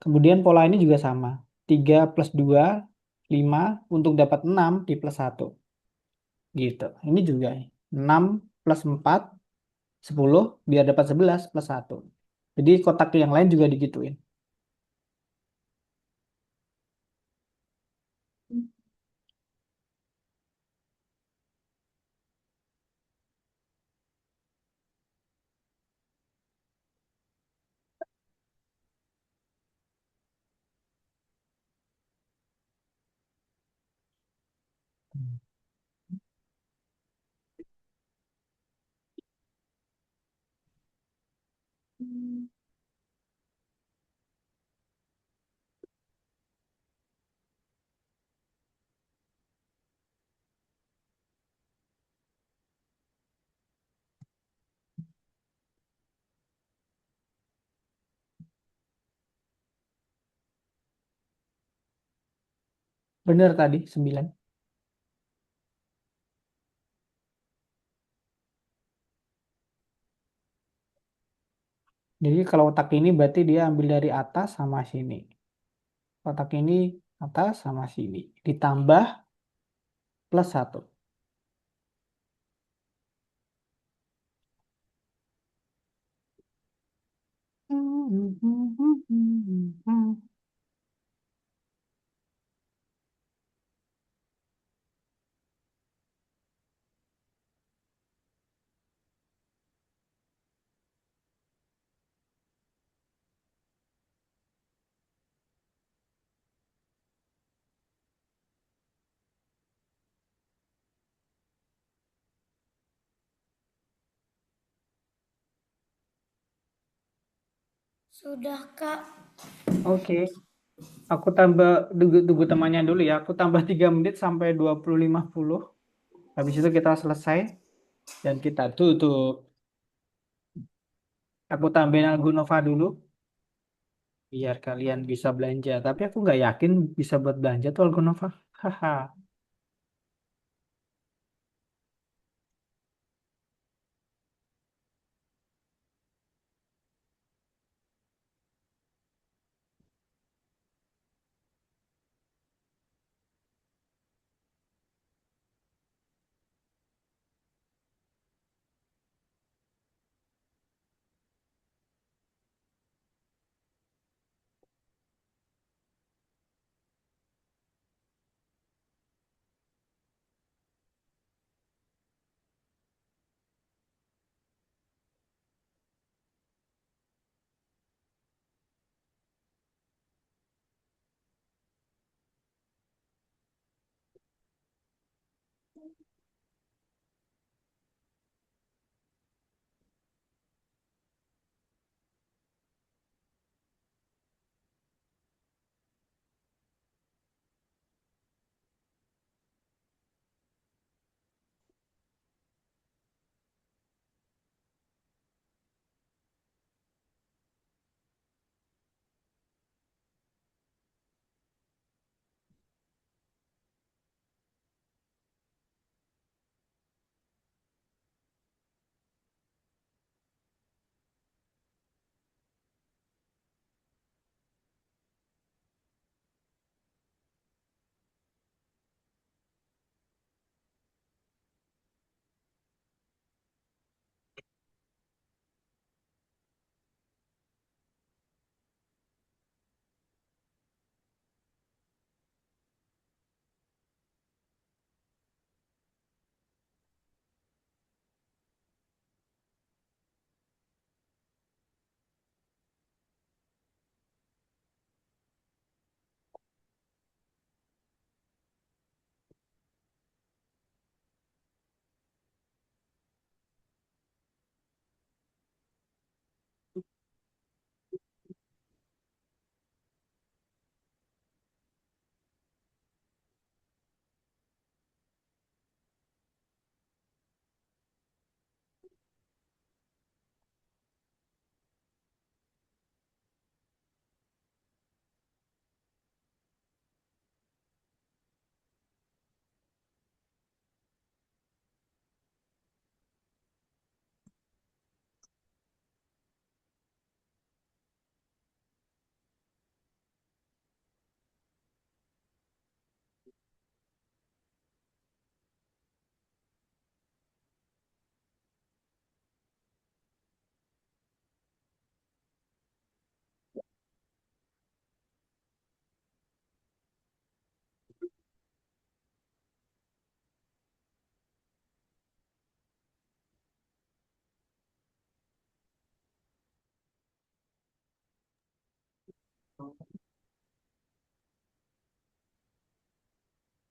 Kemudian pola ini juga sama. 3 plus 2, 5. Untuk dapat 6 di plus 1. Gitu. Ini juga 6 plus 4, 10. Biar dapat 11 plus 1. Jadi kotak yang lain juga digituin. Bener tadi 9. Jadi kalau otak ini berarti dia ambil dari atas sama sini. Otak ini atas sama sini. Ditambah plus 1. Sudah, Kak. Oke, aku tambah tunggu temannya dulu ya. Aku tambah 3 menit sampai 20.50. Habis itu kita selesai dan kita tutup. Aku tambahin Algo Nova dulu biar kalian bisa belanja. Tapi aku nggak yakin bisa buat belanja tuh Algo Nova. Haha.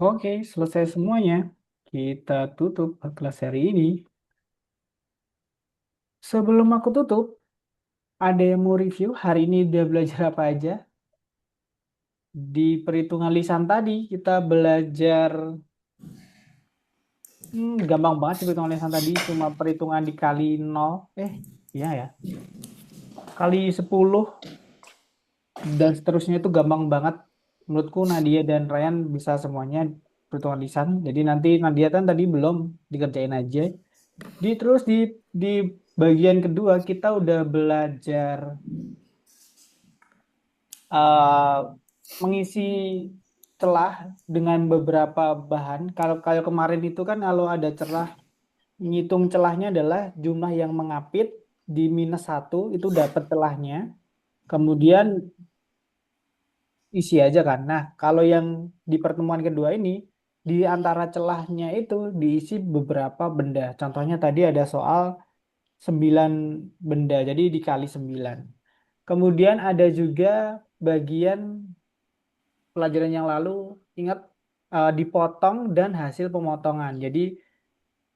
Oke, selesai semuanya. Kita tutup kelas hari ini. Sebelum aku tutup, ada yang mau review hari ini udah belajar apa aja? Di perhitungan lisan tadi kita belajar gampang banget sih perhitungan lisan tadi. Cuma perhitungan dikali nol. Iya ya. Kali 10 dan seterusnya itu gampang banget. Menurutku Nadia dan Ryan bisa semuanya perhitungan lisan. Jadi nanti Nadia kan tadi belum dikerjain aja. Terus di bagian kedua kita udah belajar eh, mengisi celah dengan beberapa bahan. Kalau kalau kemarin itu kan kalau ada celah, ngitung celahnya adalah jumlah yang mengapit di -1 itu dapat celahnya. Kemudian isi aja kan. Nah, kalau yang di pertemuan kedua ini di antara celahnya itu diisi beberapa benda. Contohnya tadi ada soal 9 benda, jadi dikali 9. Kemudian ada juga bagian pelajaran yang lalu, ingat dipotong dan hasil pemotongan. Jadi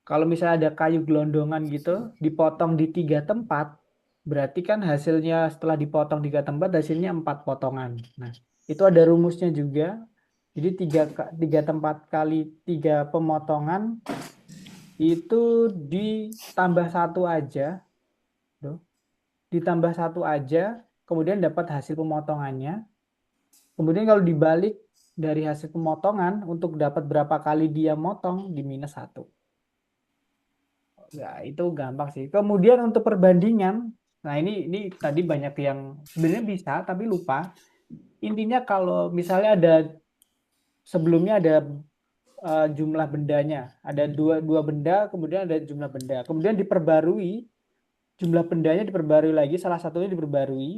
kalau misalnya ada kayu gelondongan gitu, dipotong di 3 tempat, Berarti kan hasilnya setelah dipotong 3 tempat, hasilnya 4 potongan. Nah, itu ada rumusnya juga. Jadi 3 tempat kali 3 pemotongan itu ditambah 1 aja. Tuh. Ditambah 1 aja, kemudian dapat hasil pemotongannya. Kemudian kalau dibalik dari hasil pemotongan, untuk dapat berapa kali dia motong, di minus 1. Ya, itu gampang sih. Kemudian untuk perbandingan, nah ini tadi banyak yang sebenarnya bisa tapi lupa. Intinya kalau misalnya sebelumnya ada jumlah bendanya, ada dua benda, kemudian ada jumlah benda, kemudian diperbarui, jumlah bendanya diperbarui lagi, salah satunya diperbarui.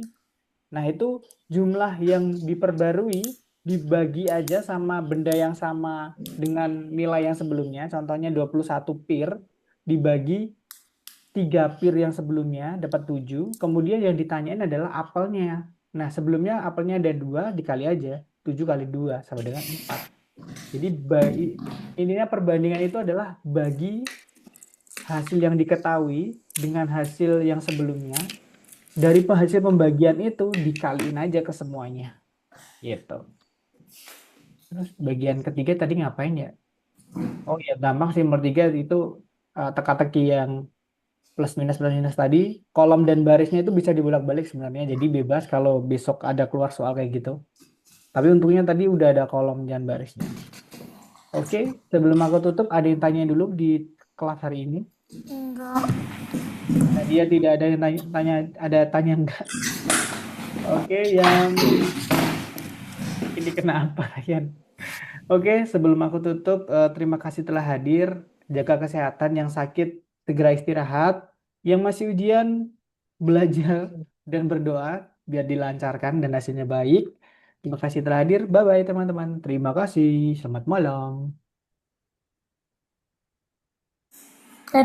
Nah, itu jumlah yang diperbarui dibagi aja sama benda yang sama dengan nilai yang sebelumnya, contohnya 21 pir dibagi 3 pir yang sebelumnya dapat 7. Kemudian yang ditanyain adalah apelnya. Nah, sebelumnya apelnya ada 2, dikali aja. 7 kali 2 sama dengan 4. Jadi intinya perbandingan itu adalah bagi hasil yang diketahui dengan hasil yang sebelumnya. Dari hasil pembagian itu dikaliin aja ke semuanya. Gitu. Terus bagian ketiga tadi ngapain ya? Oh ya, gampang sih. Nomor 3 itu teka-teki yang plus minus tadi, kolom dan barisnya itu bisa dibolak-balik sebenarnya. Jadi bebas kalau besok ada keluar soal kayak gitu. Tapi untungnya tadi udah ada kolom dan barisnya. Oke, sebelum aku tutup, ada yang tanya dulu di kelas hari ini? Enggak. Nah, dia tidak ada yang tanya, ada tanya enggak? Oke, yang ini kenapa, Ryan? Oke, sebelum aku tutup, terima kasih telah hadir. Jaga kesehatan, yang sakit segera istirahat. Yang masih ujian, belajar dan berdoa biar dilancarkan dan hasilnya baik. Terima kasih telah hadir. Bye-bye teman-teman. Terima kasih. Selamat malam.